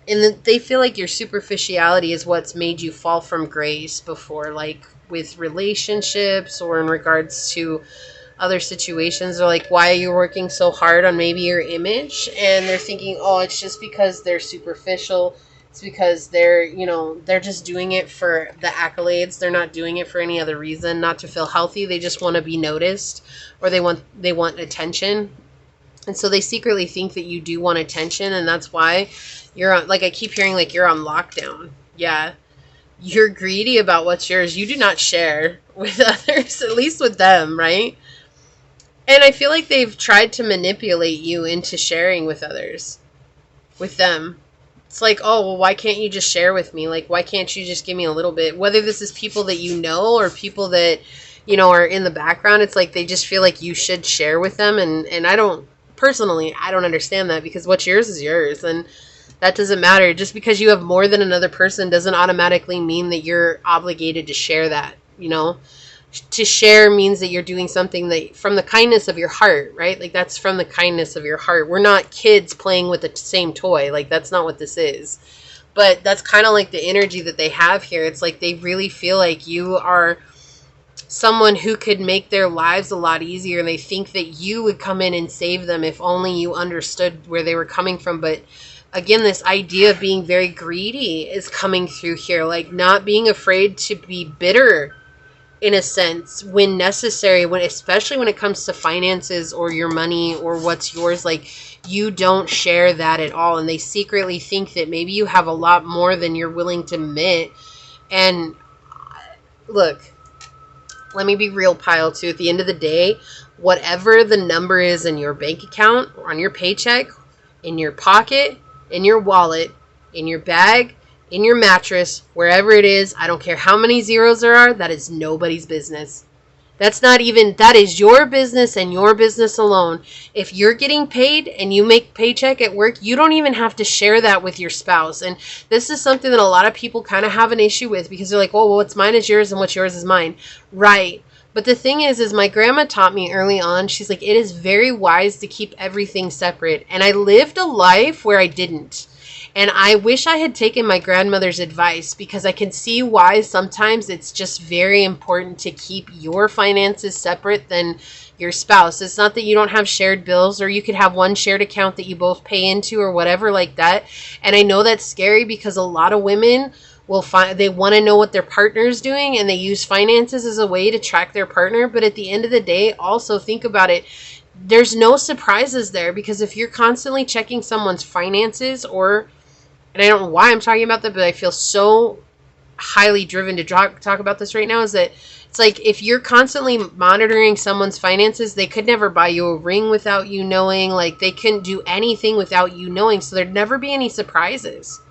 Speaker 1: And that they feel like your superficiality is what's made you fall from grace before. Like, with relationships or in regards to other situations. They're like, why are you working so hard on maybe your image? And they're thinking, oh, it's just because they're superficial. It's because they're just doing it for the accolades. They're not doing it for any other reason, not to feel healthy. They just want to be noticed, or they want attention. And so they secretly think that you do want attention, and that's why you're on, like I keep hearing, like you're on lockdown. Yeah. You're greedy about what's yours. You do not share with others, at least with them, right? And I feel like they've tried to manipulate you into sharing with others, with them. It's like, oh, well, why can't you just share with me? Like, why can't you just give me a little bit? Whether this is people that you know or people that, you know, are in the background, it's like they just feel like you should share with them. And I don't, personally, I don't understand that, because what's yours is yours. And that doesn't matter. Just because you have more than another person doesn't automatically mean that you're obligated to share that, you know? To share means that you're doing something that from the kindness of your heart, right? Like, that's from the kindness of your heart. We're not kids playing with the same toy. Like, that's not what this is. But that's kind of like the energy that they have here. It's like they really feel like you are someone who could make their lives a lot easier, and they think that you would come in and save them if only you understood where they were coming from. But again, this idea of being very greedy is coming through here, like not being afraid to be bitter in a sense when necessary, when especially when it comes to finances or your money or what's yours. Like, you don't share that at all, and they secretly think that maybe you have a lot more than you're willing to admit. And look, let me be real, pile two. At the end of the day, whatever the number is in your bank account or on your paycheck, in your pocket, in your wallet, in your bag, in your mattress, wherever it is, I don't care how many zeros there are, that is nobody's business. That is your business and your business alone. If you're getting paid and you make paycheck at work, you don't even have to share that with your spouse. And this is something that a lot of people kind of have an issue with, because they're like, oh, well, what's mine is yours and what's yours is mine. Right. But the thing is my grandma taught me early on, she's like, it is very wise to keep everything separate. And I lived a life where I didn't. And I wish I had taken my grandmother's advice, because I can see why sometimes it's just very important to keep your finances separate than your spouse. It's not that you don't have shared bills, or you could have one shared account that you both pay into or whatever like that. And I know that's scary, because a lot of women will they want to know what their partner's doing, and they use finances as a way to track their partner. But at the end of the day, also think about it. There's no surprises there, because if you're constantly checking someone's finances, and I don't know why I'm talking about that, but I feel so highly driven to talk about this right now, is that it's like if you're constantly monitoring someone's finances, they could never buy you a ring without you knowing. Like, they couldn't do anything without you knowing. So there'd never be any surprises.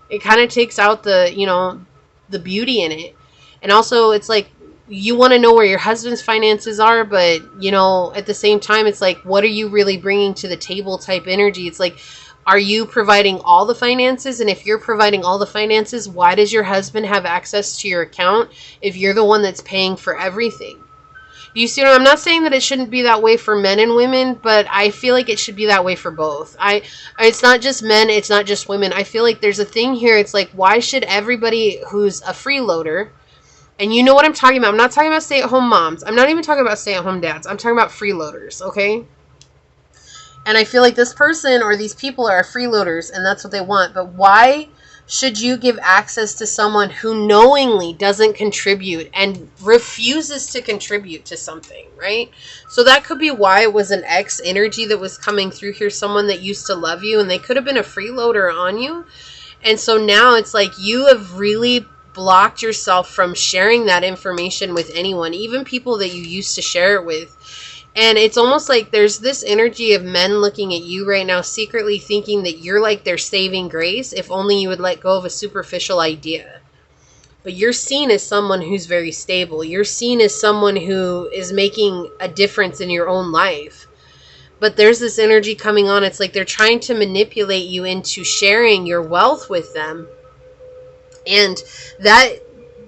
Speaker 1: It kind of takes out the, you know, the beauty in it. And also, it's like, you want to know where your husband's finances are, but, you know, at the same time, it's like, what are you really bringing to the table type energy? It's like, are you providing all the finances? And if you're providing all the finances, why does your husband have access to your account if you're the one that's paying for everything? You see, I'm not saying that it shouldn't be that way for men and women, but I feel like it should be that way for both. It's not just men, it's not just women. I feel like there's a thing here. It's like, why should everybody who's a freeloader, and you know what I'm talking about. I'm not talking about stay-at-home moms. I'm not even talking about stay-at-home dads. I'm talking about freeloaders, okay? And I feel like this person or these people are freeloaders, and that's what they want. But why should you give access to someone who knowingly doesn't contribute and refuses to contribute to something, right? So that could be why it was an ex energy that was coming through here, someone that used to love you, and they could have been a freeloader on you. And so now it's like you have really blocked yourself from sharing that information with anyone, even people that you used to share it with. And it's almost like there's this energy of men looking at you right now, secretly thinking that you're like their saving grace, if only you would let go of a superficial idea. But you're seen as someone who's very stable. You're seen as someone who is making a difference in your own life. But there's this energy coming on. It's like they're trying to manipulate you into sharing your wealth with them. And that,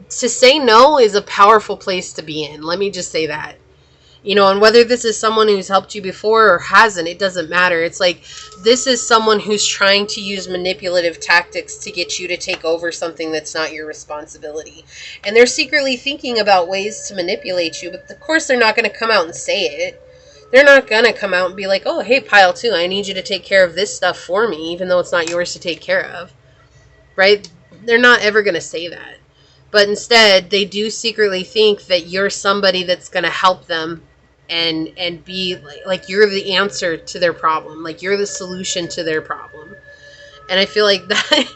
Speaker 1: to say no is a powerful place to be in. Let me just say that. You know, and whether this is someone who's helped you before or hasn't, it doesn't matter. It's like, this is someone who's trying to use manipulative tactics to get you to take over something that's not your responsibility. And they're secretly thinking about ways to manipulate you, but of course they're not going to come out and say it. They're not going to come out and be like, oh, hey, pile two, I need you to take care of this stuff for me, even though it's not yours to take care of. Right? They're not ever going to say that. But instead, they do secretly think that you're somebody that's going to help them and be like you're the answer to their problem, like you're the solution to their problem. And I feel like that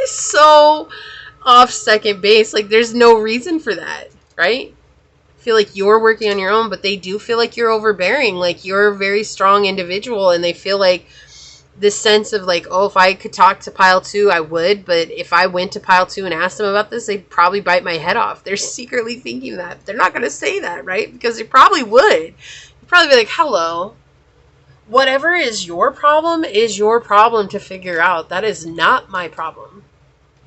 Speaker 1: is so off second base. Like, there's no reason for that, right? I feel like you're working on your own, but they do feel like you're overbearing, like you're a very strong individual, and they feel like this sense of like, oh, if I could talk to pile 2, I would. But if I went to pile 2 and asked them about this, they'd probably bite my head off. They're secretly thinking that. They're not going to say that, right? Because they probably would. You'd probably be like, hello. Whatever is your problem to figure out. That is not my problem.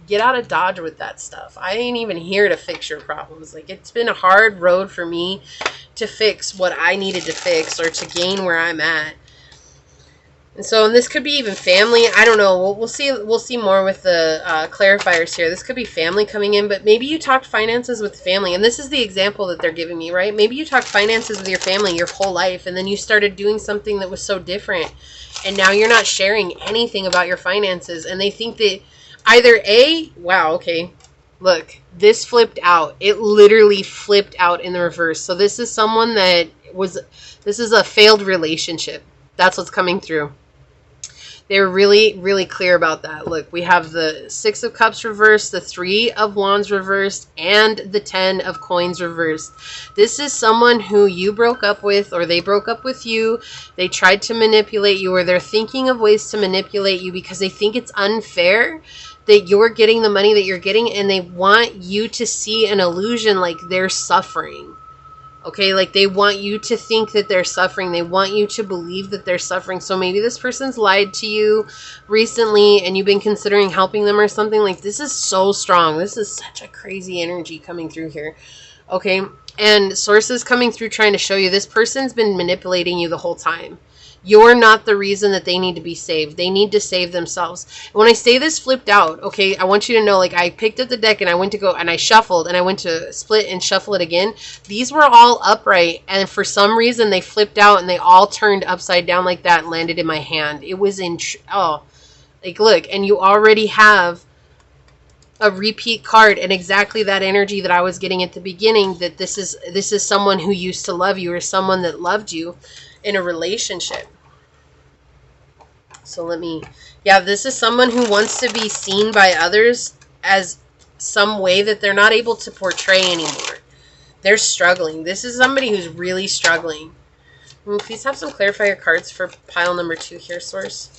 Speaker 1: Get out of Dodge with that stuff. I ain't even here to fix your problems. Like, it's been a hard road for me to fix what I needed to fix or to gain where I'm at. And so, and this could be even family. I don't know. We'll see more with the clarifiers here. This could be family coming in, but maybe you talked finances with family. And this is the example that they're giving me, right? Maybe you talked finances with your family your whole life, and then you started doing something that was so different. And now you're not sharing anything about your finances. And they think that either A, wow, okay, look, this flipped out. It literally flipped out in the reverse. So this is someone that this is a failed relationship. That's what's coming through. They're really, really clear about that. Look, we have the 6 of Cups reversed, the 3 of Wands reversed, and the 10 of Coins reversed. This is someone who you broke up with, or they broke up with you. They tried to manipulate you, or they're thinking of ways to manipulate you because they think it's unfair that you're getting the money that you're getting, and they want you to see an illusion like they're suffering. Okay, like they want you to think that they're suffering. They want you to believe that they're suffering. So maybe this person's lied to you recently and you've been considering helping them or something. Like, this is so strong. This is such a crazy energy coming through here. Okay, and sources coming through trying to show you this person's been manipulating you the whole time. You're not the reason that they need to be saved. They need to save themselves. And when I say this flipped out, okay, I want you to know, like, I picked up the deck and I went to go and I shuffled and I went to split and shuffle it again. These were all upright, and for some reason they flipped out and they all turned upside down like that and landed in my hand. It was like, look, and you already have a repeat card and exactly that energy that I was getting at the beginning, that this is someone who used to love you, or someone that loved you in a relationship. So this is someone who wants to be seen by others as some way that they're not able to portray anymore. They're struggling. This is somebody who's really struggling. Please have some clarifier cards for pile number 2 here, source.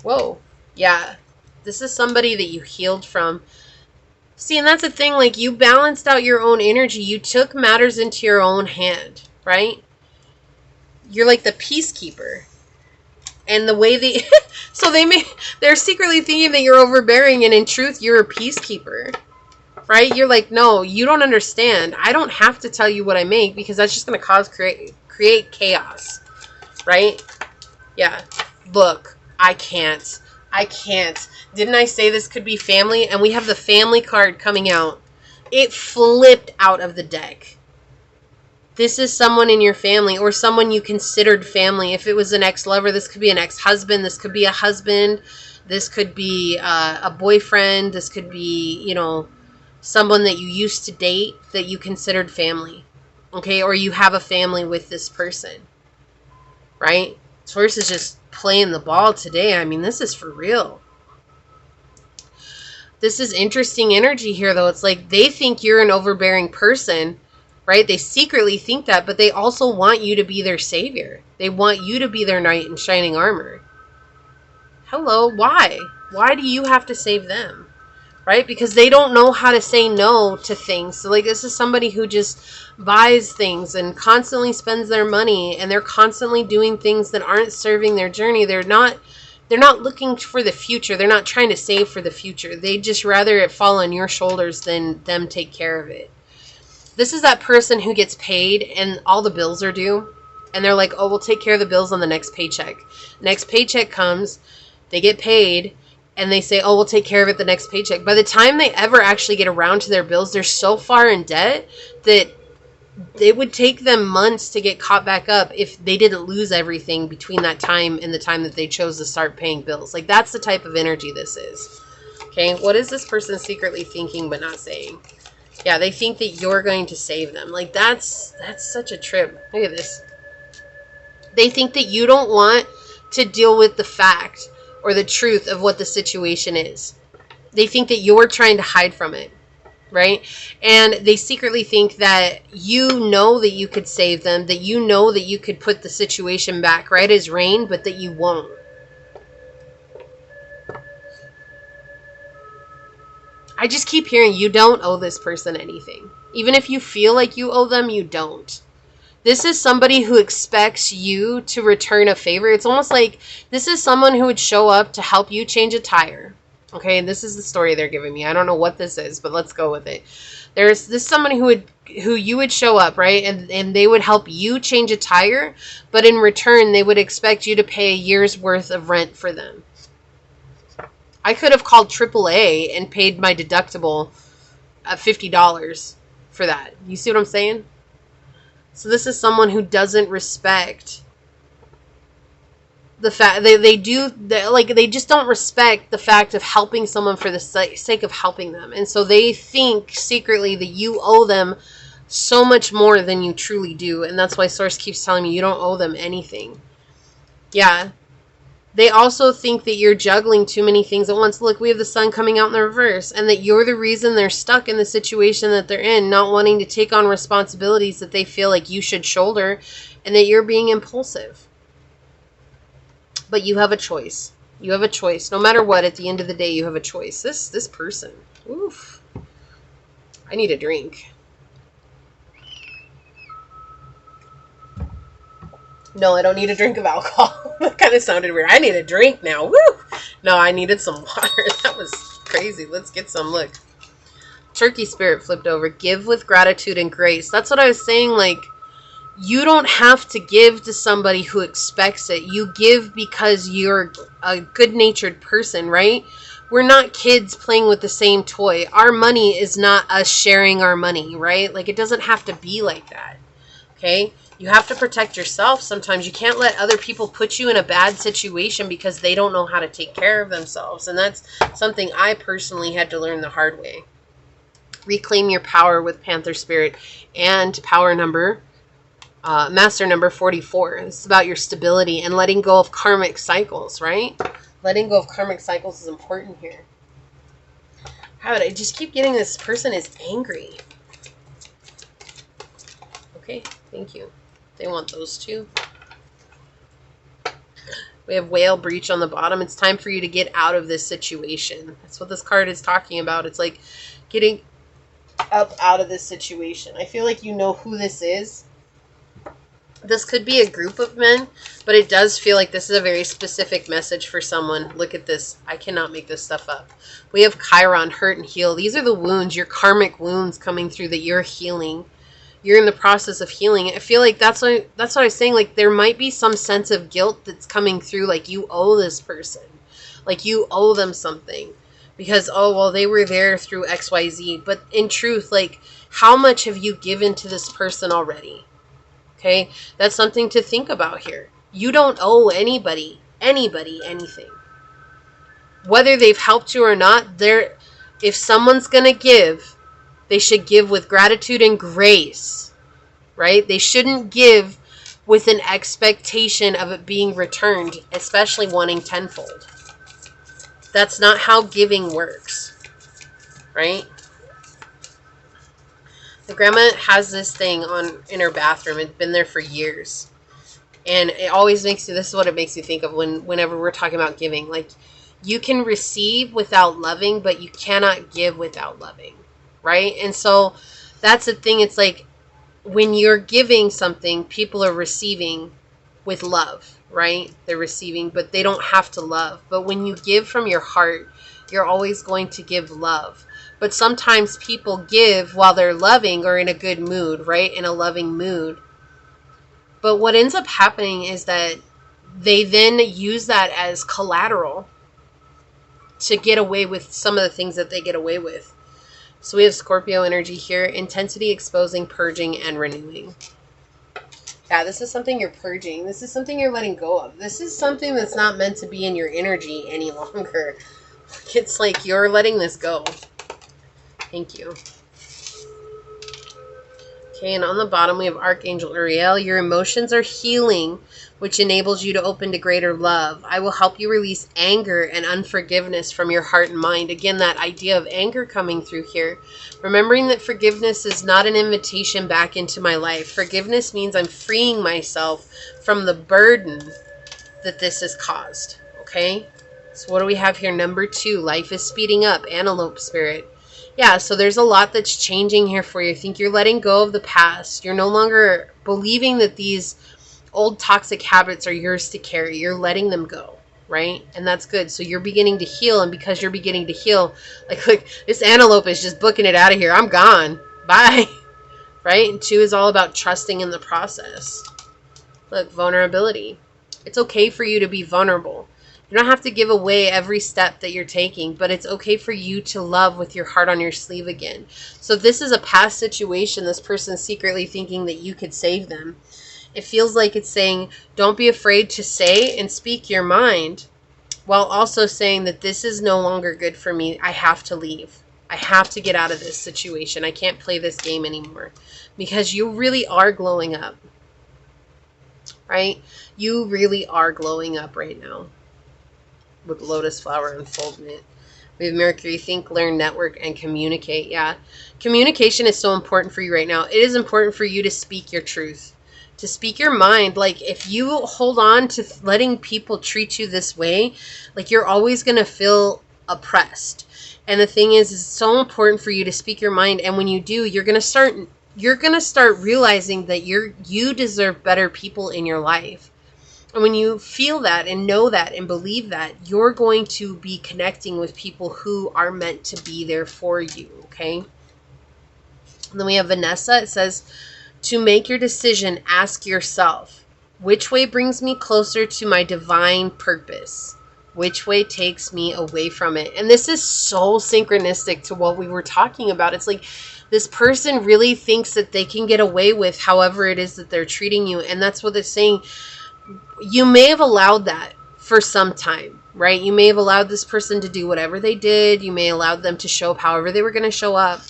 Speaker 1: Whoa. Yeah. This is somebody that you healed from. See, and that's the thing, like, you balanced out your own energy. You took matters into your own hand, right? You're like the peacekeeper. And the way they so they're secretly thinking that you're overbearing, and in truth you're a peacekeeper. Right? You're like, no, you don't understand. I don't have to tell you what I make because that's just going to create chaos. Right? Yeah. Look, I can't. Didn't I say this could be family? And we have the family card coming out. It flipped out of the deck. This is someone in your family, or someone you considered family. If it was an ex-lover, this could be an ex-husband. This could be a husband. This could be a boyfriend. This could be, you know, someone that you used to date that you considered family. Okay? Or you have a family with this person. Right? Source is just playing the ball today. I mean, this is for real. This is interesting energy here, though. It's like they think you're an overbearing person. Right? They secretly think that, but they also want you to be their savior. They want you to be their knight in shining armor. Hello, why? Why do you have to save them? Right? Because they don't know how to say no to things. So, like, this is somebody who just buys things and constantly spends their money, and they're constantly doing things that aren't serving their journey. They're not looking for the future. They're not trying to save for the future. They'd just rather it fall on your shoulders than them take care of it. This is that person who gets paid and all the bills are due. And they're like, oh, we'll take care of the bills on the next paycheck. Next paycheck comes, they get paid, and they say, oh, we'll take care of it the next paycheck. By the time they ever actually get around to their bills, they're so far in debt that it would take them months to get caught back up if they didn't lose everything between that time and the time that they chose to start paying bills. Like, that's the type of energy this is. Okay, what is this person secretly thinking but not saying? Yeah, they think that you're going to save them. Like, that's such a trip. Look at this. They think that you don't want to deal with the fact or the truth of what the situation is. They think that you're trying to hide from it. right? And they secretly think that you know that you could save them, that you know that you could put the situation back right as rain, but that you won't. I just keep hearing you don't owe this person anything. Even if you feel like you owe them, you don't. This is somebody who expects you to return a favor. It's almost like this is someone who would show up to help you change a tire. Okay, and this is the story they're giving me. I don't know what this is, but let's go with it. There's this somebody who you would show up, right? And they would help you change a tire, but in return they would expect you to pay a year's worth of rent for them. I could have called AAA and paid my deductible at $50 for that. You see what I'm saying? So this is someone who doesn't respect the fact they just don't respect the fact of helping someone for the sake of helping them. And so they think secretly that you owe them so much more than you truly do. And that's why Source keeps telling me you don't owe them anything. Yeah. They also think that you're juggling too many things at once. Look, we have the Sun coming out in the reverse, and that you're the reason they're stuck in the situation that they're in, not wanting to take on responsibilities that they feel like you should shoulder, and that you're being impulsive. But you have a choice. You have a choice. No matter what, at the end of the day, you have a choice. This person. Oof. I need a drink. No, I don't need a drink of alcohol. That kind of sounded weird. I need a drink now. Woo! No, I needed some water. That was crazy. Let's get some. Look. Turkey spirit flipped over. Give with gratitude and grace. That's what I was saying. Like, you don't have to give to somebody who expects it. You give because you're a good-natured person, right? We're not kids playing with the same toy. Our money is not us sharing our money, right? Like, it doesn't have to be like that. Okay? You have to protect yourself sometimes. You can't let other people put you in a bad situation because they don't know how to take care of themselves. And that's something I personally had to learn the hard way. Reclaim your power with Panther Spirit and power number, master number 44. This is about your stability and letting go of karmic cycles, right? Letting go of karmic cycles is important here. How would I just keep getting this person is angry? Okay, thank you. They want those two. We have whale breach on the bottom. It's time for you to get out of this situation. That's what this card is talking about. It's like getting up out of this situation. I feel like you know who this is. This could be a group of men, but it does feel like this is a very specific message for someone. Look at this. I cannot make this stuff up. We have Chiron, hurt and heal. These are the wounds, your karmic wounds coming through that you're healing. You're in the process of healing. I feel like that's what I was saying. Like, there might be some sense of guilt that's coming through. Like, you owe this person. Like, you owe them something. Because, oh, well, they were there through XYZ. But in truth, like, how much have you given to this person already? Okay? That's something to think about here. You don't owe anybody anything. Whether they've helped you or not, if someone's going to give, they should give with gratitude and grace, right? They shouldn't give with an expectation of it being returned, especially wanting tenfold. That's not how giving works, right? The grandma has this thing in her bathroom. It's been there for years. And it always makes you, this is what it makes you think of whenever we're talking about giving. Like, you can receive without loving, but you cannot give without loving. Right? And so that's the thing. It's like when you're giving something, people are receiving with love, right? They're receiving, but they don't have to love. But when you give from your heart, you're always going to give love. But sometimes people give while they're loving or in a good mood, right? In a loving mood. But what ends up happening is that they then use that as collateral to get away with some of the things that they get away with. So we have Scorpio energy here. Intensity, exposing, purging, and renewing. Yeah, this is something you're purging. This is something you're letting go of. This is something that's not meant to be in your energy any longer. It's like you're letting this go. Thank you. Okay, and on the bottom we have Archangel Uriel. Your emotions are healing, which enables you to open to greater love. I will help you release anger and unforgiveness from your heart and mind. Again, that idea of anger coming through here. Remembering that forgiveness is not an invitation back into my life. Forgiveness means I'm freeing myself from the burden that this has caused. Okay? So what do we have here? Number 2, life is speeding up. Antelope spirit. Yeah, so there's a lot that's changing here for you. I think you're letting go of the past. You're no longer believing that these old toxic habits are yours to carry. You're letting them go, right? And that's good. So you're beginning to heal, and because you're beginning to heal, like, look, this antelope is just booking it out of here. I'm gone. Bye. Right? And 2 is all about trusting in the process. Look, vulnerability. It's okay for you to be vulnerable. You don't have to give away every step that you're taking, but it's okay for you to love with your heart on your sleeve again. So this is a past situation. This person's secretly thinking that you could save them. It feels like it's saying, don't be afraid to say and speak your mind, while also saying that this is no longer good for me. I have to leave. I have to get out of this situation. I can't play this game anymore, because you really are glowing up, right? You really are glowing up right now. With lotus flower unfoldment. We have Mercury, think, learn, network, and communicate. Yeah. Communication is so important for you right now. It is important for you to speak your truth. To speak your mind. Like, if you hold on to letting people treat you this way, like, you're always going to feel oppressed. And the thing is, it's so important for you to speak your mind. And when you do, you're going to start realizing that you deserve better people in your life. And when you feel that and know that and believe that, you're going to be connecting with people who are meant to be there for you, okay? And then we have Vanessa. It says, to make your decision, ask yourself, which way brings me closer to my divine purpose? Which way takes me away from it? And this is so synchronistic to what we were talking about. It's like this person really thinks that they can get away with however it is that they're treating you. And that's what they're saying. You may have allowed that for some time, right? You may have allowed this person to do whatever they did. You may have allowed them to show up however they were going to show up.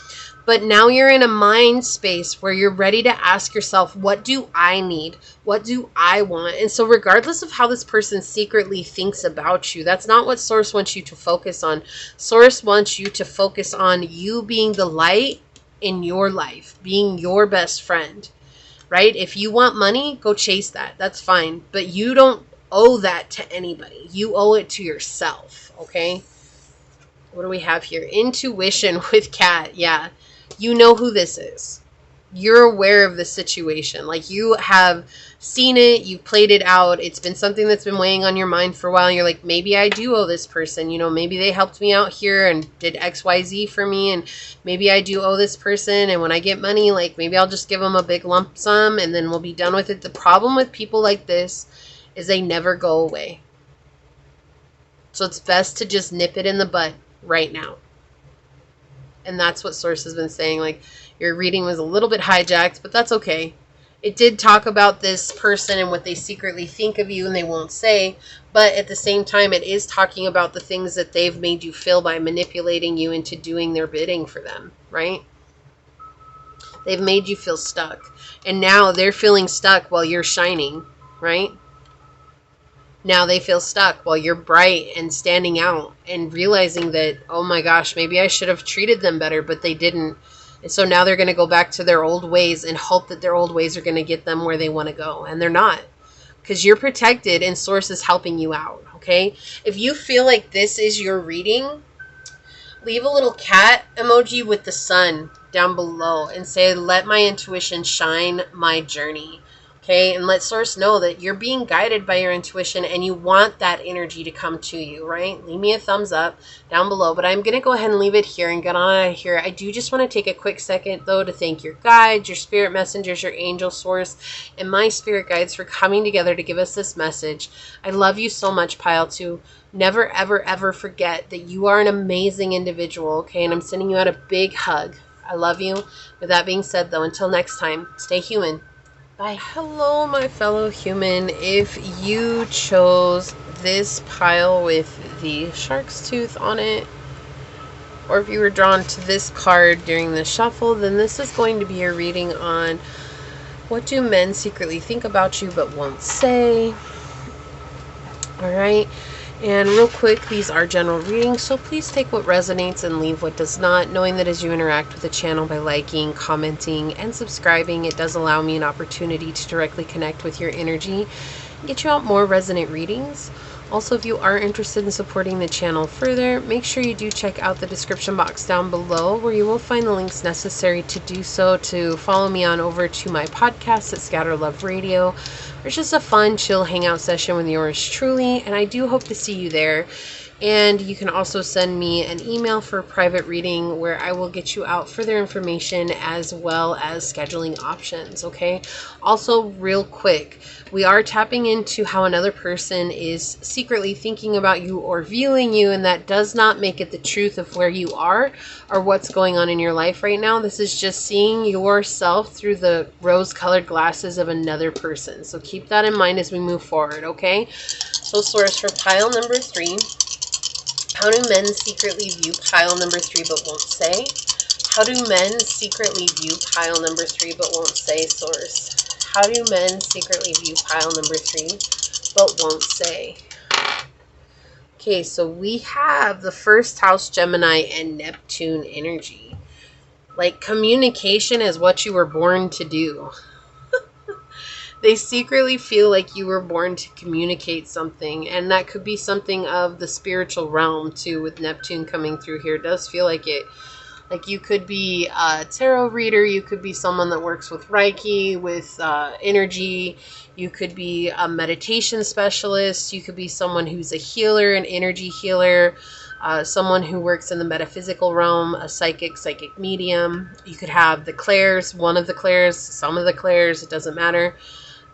Speaker 1: But now you're in a mind space where you're ready to ask yourself, what do I need? What do I want? And so regardless of how this person secretly thinks about you, that's not what Source wants you to focus on. Source wants you to focus on you being the light in your life, being your best friend. Right? If you want money, go chase that. That's fine. But you don't owe that to anybody. You owe it to yourself. Okay? What do we have here? Intuition with Cat. Yeah. You know who this is. You're aware of the situation. Like, you have seen it. You've played it out. It's been something that's been weighing on your mind for a while. You're like, maybe I do owe this person. You know, maybe they helped me out here and did XYZ for me. And maybe I do owe this person. And when I get money, like, maybe I'll just give them a big lump sum and then we'll be done with it. The problem with people like this is they never go away. So it's best to just nip it in the bud right now. And that's what Source has been saying. Like, your reading was a little bit hijacked, but that's okay. It did talk about this person and what they secretly think of you and they won't say. But at the same time, it is talking about the things that they've made you feel by manipulating you into doing their bidding for them, right? They've made you feel stuck. And now they're feeling stuck while you're shining, right? Now they feel stuck while you're bright and standing out and realizing that, oh my gosh, maybe I should have treated them better, but they didn't. And so now they're going to go back to their old ways and hope that their old ways are going to get them where they want to go. And they're not, because you're protected and Source is helping you out. Okay. If you feel like this is your reading, leave a little cat emoji with the sun down below and say, let my intuition shine my journey. Okay, and let Source know that you're being guided by your intuition and you want that energy to come to you, right? Leave me a thumbs up down below. But I'm going to go ahead and leave it here and get on out of here. I do just want to take a quick second, though, to thank your guides, your spirit messengers, your angel Source, and my spirit guides for coming together to give us this message. I love you so much, Pile 2. Never, ever, ever forget that you are an amazing individual, okay? And I'm sending you out a big hug. I love you. With that being said, though, until next time, stay human. Bye. Hello, my fellow human. If you chose this pile with the shark's tooth on it, or if you were drawn to this card during the shuffle, then this is going to be your reading on what do men secretly think about you but won't say. Alright, and real quick, these are general readings, so please take what resonates and leave what does not, knowing that as you interact with the channel by liking, commenting, and subscribing, it does allow me an opportunity to directly connect with your energy and get you out more resonant readings. Also, if you are interested in supporting the channel further, make sure you do check out the description box down below, where you will find the links necessary to do so, to follow me on over to my podcast at Scatter Love Radio, where it's just a fun, chill hangout session with yours truly, and I do hope to see you there. And you can also send me an email for a private reading where I will get you out further information as well as scheduling options, okay? Also, real quick, we are tapping into how another person is secretly thinking about you or viewing you, and that does not make it the truth of where you are or what's going on in your life right now. This is just seeing yourself through the rose-colored glasses of another person. So keep that in mind as we move forward, okay? So source for pile number 3. How do men secretly view pile number 3 but won't say? How do men secretly view pile number 3 but won't say, source? How do men secretly view pile number 3 but won't say? Okay, so we have the first house Gemini and Neptune energy. Like, communication is what you were born to do. They secretly feel like you were born to communicate something, and that could be something of the spiritual realm too. With Neptune coming through here, it does feel like it. Like, you could be a tarot reader, you could be someone that works with Reiki, with energy, you could be a meditation specialist, you could be someone who's a healer, an energy healer, someone who works in the metaphysical realm, a psychic medium. You could have the clairs, one of the clairs, some of the clairs, it doesn't matter.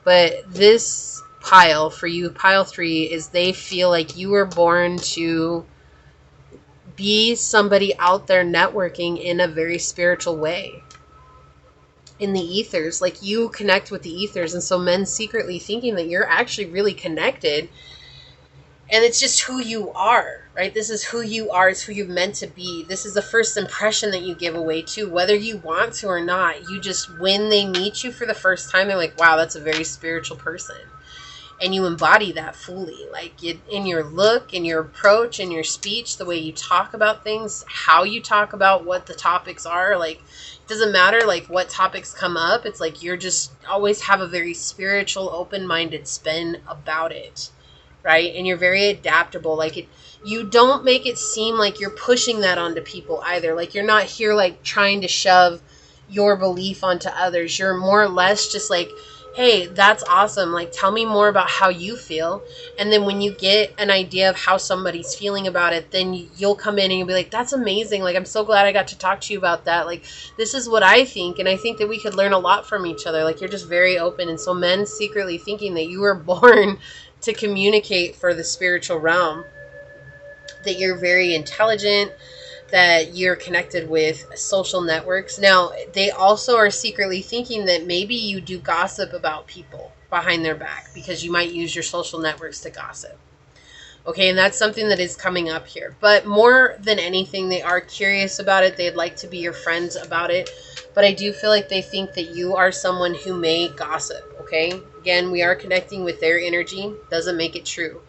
Speaker 1: But this pile, for you, pile 3, is they feel like you were born to be somebody out there networking in a very spiritual way. In the ethers, like, you connect with the ethers, and so men secretly thinking that you're actually really connected, and it's just who you are, right? This is who you are, it's who you're meant to be. This is the first impression that you give away too, whether you want to or not. You just, when they meet you for the first time, they're like, wow, that's a very spiritual person. And you embody that fully, like, in your look, in your approach, in your speech, the way you talk about things, how you talk about what the topics are. Like, it doesn't matter, like, what topics come up. It's like you're just always have a very spiritual, open-minded spin about it, right? And you're very adaptable. Like, you don't make it seem like you're pushing that onto people either. Like, you're not here, like, trying to shove your belief onto others. You're more or less just like, hey, that's awesome. Like, tell me more about how you feel. And then when you get an idea of how somebody's feeling about it, then you'll come in and you'll be like, that's amazing. Like, I'm so glad I got to talk to you about that. Like, this is what I think. And I think that we could learn a lot from each other. Like, you're just very open. And so men secretly thinking that you were born to communicate for the spiritual realm, that you're very intelligent, that you're connected with social networks. Now, they also are secretly thinking that maybe you do gossip about people behind their back, because you might use your social networks to gossip. Okay, and that's something that is coming up here. But more than anything, they are curious about it. They'd like to be your friends about it. But I do feel like they think that you are someone who may gossip, okay? Again, we are connecting with their energy. Doesn't make it true.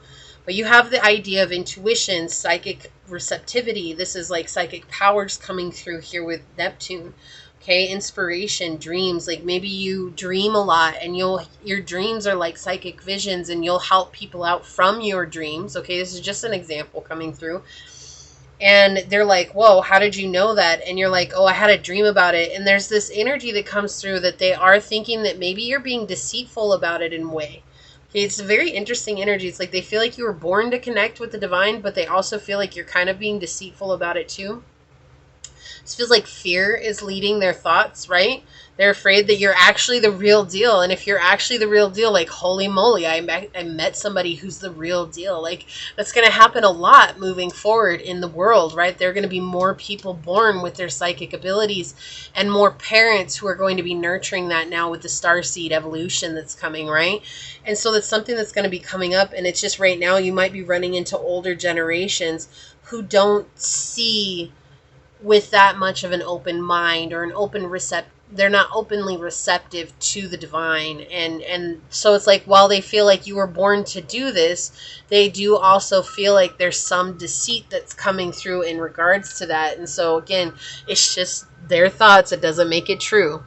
Speaker 1: But you have the idea of intuition, psychic receptivity. This is like psychic powers coming through here with Neptune. Okay, inspiration, dreams. Like, maybe you dream a lot, and your dreams are like psychic visions, and you'll help people out from your dreams. Okay, this is just an example coming through. And they're like, whoa, how did you know that? And you're like, oh, I had a dream about it. And there's this energy that comes through that they are thinking that maybe you're being deceitful about it in a way. It's a very interesting energy. It's like they feel like you were born to connect with the divine, but they also feel like you're kind of being deceitful about it too. This feels like fear is leading their thoughts, right? They're afraid that you're actually the real deal. And if you're actually the real deal, like, holy moly, I met somebody who's the real deal. Like, that's going to happen a lot moving forward in the world, right? There are going to be more people born with their psychic abilities, and more parents who are going to be nurturing that now with the starseed evolution that's coming, right? And so that's something that's going to be coming up. And it's just right now you might be running into older generations who don't see with that much of an open mind or an open they're not openly receptive to the divine. And so it's like, while they feel like you were born to do this, they do also feel like there's some deceit that's coming through in regards to that. And so again, it's just their thoughts. It doesn't make it true.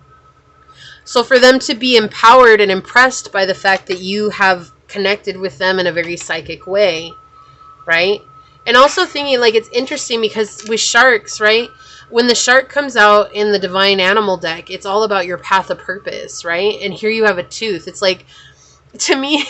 Speaker 1: So for them to be empowered and impressed by the fact that you have connected with them in a very psychic way, right? And also thinking, like, it's interesting because with sharks, right? When the shark comes out in the divine animal deck, it's all about your path of purpose, right? And here you have a tooth. It's like, to me,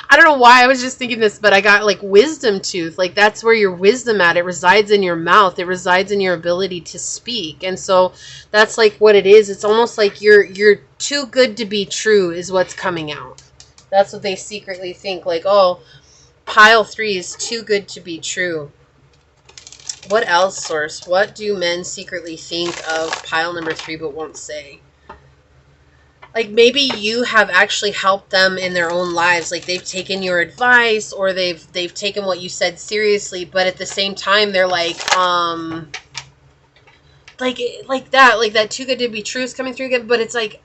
Speaker 1: I don't know why I was just thinking this, but I got like wisdom tooth. Like, that's where your wisdom at. It resides in your mouth. It resides in your ability to speak. And so that's like what it is. It's almost like you're too good to be true is what's coming out. That's what they secretly think. Like, oh, pile 3 is too good to be true. What else, Source? What do men secretly think of pile number 3 but won't say? Like, maybe you have actually helped them in their own lives. Like, they've taken your advice, or they've taken what you said seriously, but at the same time they're like that too good to be true is coming through again. But it's like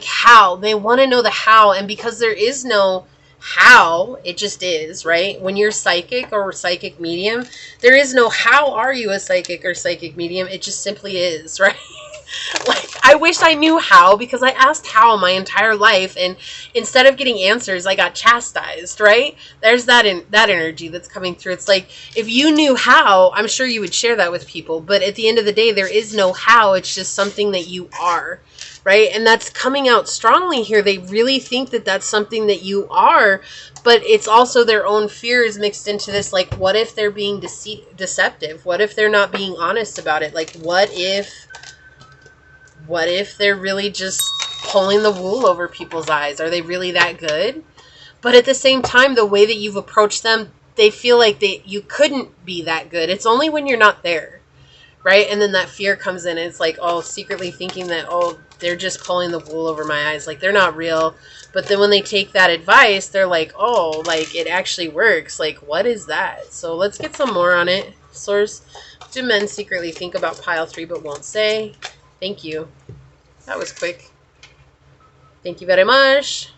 Speaker 1: how they want to know the how, and because there is no how, it just is, right? When you're psychic or psychic medium, there is no how are you a psychic or psychic medium. It just simply is, right? Like, I wish I knew how, because I asked how my entire life, and instead of getting answers, I got chastised, right? There's that energy that's coming through. It's like, if you knew how, I'm sure you would share that with people, but at the end of the day, there is no how. It's just something that you are, right? And that's coming out strongly here. They really think that that's something that you are, but it's also their own fears mixed into this. Like, what if they're being deceptive? What if they're not being honest about it? Like, what if they're really just pulling the wool over people's eyes? Are they really that good? But at the same time, the way that you've approached them, they feel like you couldn't be that good. It's only when you're not there, right? And then that fear comes in, and it's like, oh, secretly thinking that, oh, they're just pulling the wool over my eyes. Like, they're not real. But then when they take that advice, they're like, oh, like, it actually works. Like, what is that? So let's get some more on it. Source, do men secretly think about pile 3 but won't say? Thank you. That was quick. Thank you very much.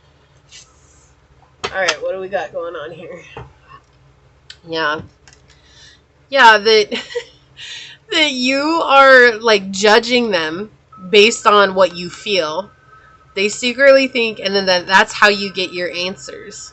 Speaker 1: All right, what do we got going on here? Yeah, that that you are like judging them based on what you feel. They secretly think, and then that's how you get your answers.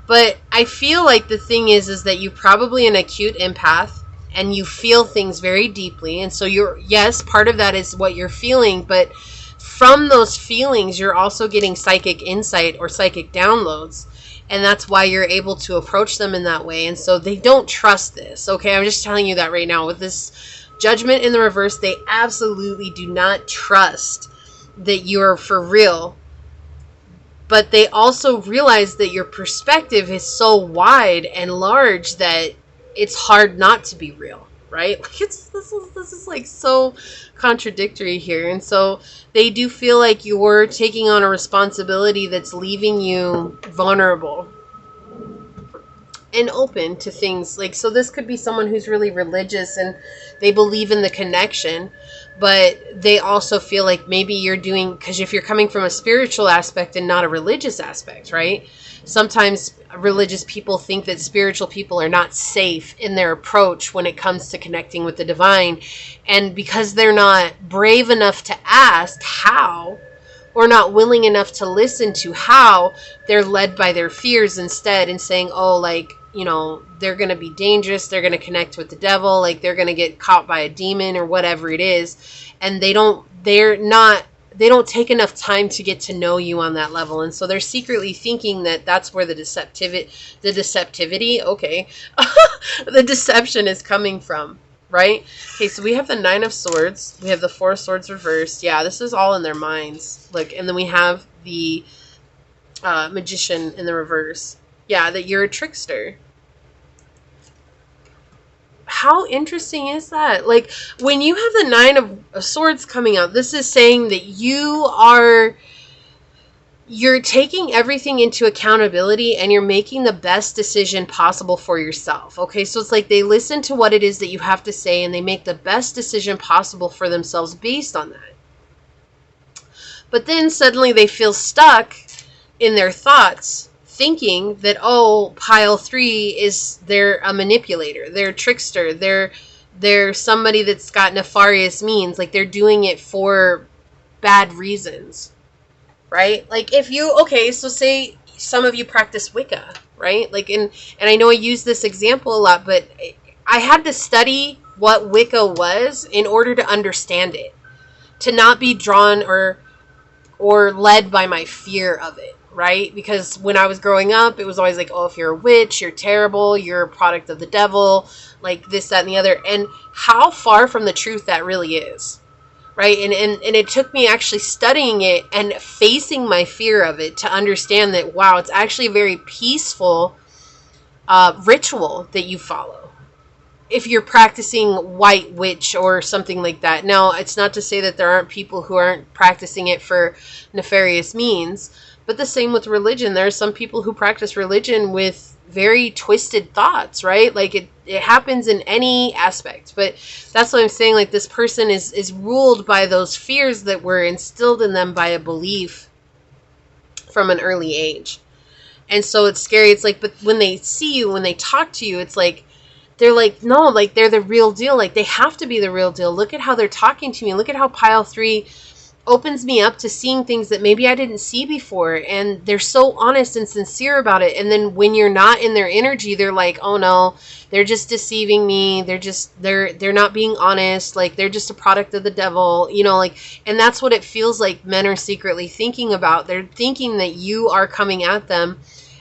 Speaker 1: But I feel like the thing is that you're probably an acute empath, and you feel things very deeply. And so yes, part of that is what you're feeling, but from those feelings, you're also getting psychic insight or psychic downloads. And that's why you're able to approach them in that way. And so they don't trust this. Okay, I'm just telling you that right now. With this Judgment in the reverse, they absolutely do not trust that you're for real. But they also realize that your perspective is so wide and large that it's hard not to be real, right? Like, this is like so contradictory here. And so they do feel like you're taking on a responsibility that's leaving you vulnerable and open to things. Like, so this could be someone who's really religious and they believe in the connection, but they also feel like maybe you're doing, because if you're coming from a spiritual aspect and not a religious aspect, right? Sometimes religious people think that spiritual people are not safe in their approach when it comes to connecting with the divine. And because they're not brave enough to ask how, or not willing enough to listen to how, they're led by their fears instead, and saying, oh, like, you know, they're going to be dangerous, they're going to connect with the devil, like they're going to get caught by a demon or whatever it is. And they don't take enough time to get to know you on that level. And so they're secretly thinking that that's where the deception is coming from, right? Okay, so we have the 9 of Swords. We have the 4 of Swords reversed. Yeah, this is all in their minds. Look, and then we have the Magician in the reverse. Yeah, that you're a trickster. How interesting is that? Like, when you have the 9 of Swords coming out, this is saying that you you're taking everything into accountability and you're making the best decision possible for yourself. Okay, so it's like they listen to what it is that you have to say and they make the best decision possible for themselves based on that. But then suddenly they feel stuck in their thoughts, thinking that, oh, pile 3 is they're a manipulator, they're a trickster, they're somebody that's got nefarious means, like they're doing it for bad reasons. Right? Like if you, okay, so say some of you practice Wicca, right? Like, and I know I use this example a lot, but I had to study what Wicca was in order to understand it, to not be drawn or led by my fear of it, right? Because when I was growing up, it was always like, oh, if you're a witch, you're terrible, you're a product of the devil, like this, that, and the other. And how far from the truth that really is. Right? And it took me actually studying it and facing my fear of it to understand that, wow, it's actually a very peaceful ritual that you follow if you're practicing white witch or something like that. Now, it's not to say that there aren't people who aren't practicing it for nefarious means, but the same with religion. There are some people who practice religion with very twisted thoughts, right? Like it happens in any aspect. But that's what I'm saying. Like this person is ruled by those fears that were instilled in them by a belief from an early age. And so it's scary. It's like, but when they see you, when they talk to you, it's like, they're like, no, like they're the real deal. Like they have to be the real deal. Look at how they're talking to me. Look at how pile 3 opens me up to seeing things that maybe I didn't see before. And they're so honest and sincere about it. And then when you're not in their energy, they're like, oh no, they're just deceiving me. They're not being honest. Like they're just a product of the devil, you know, like, and that's what it feels like men are secretly thinking about. They're thinking that you are coming at them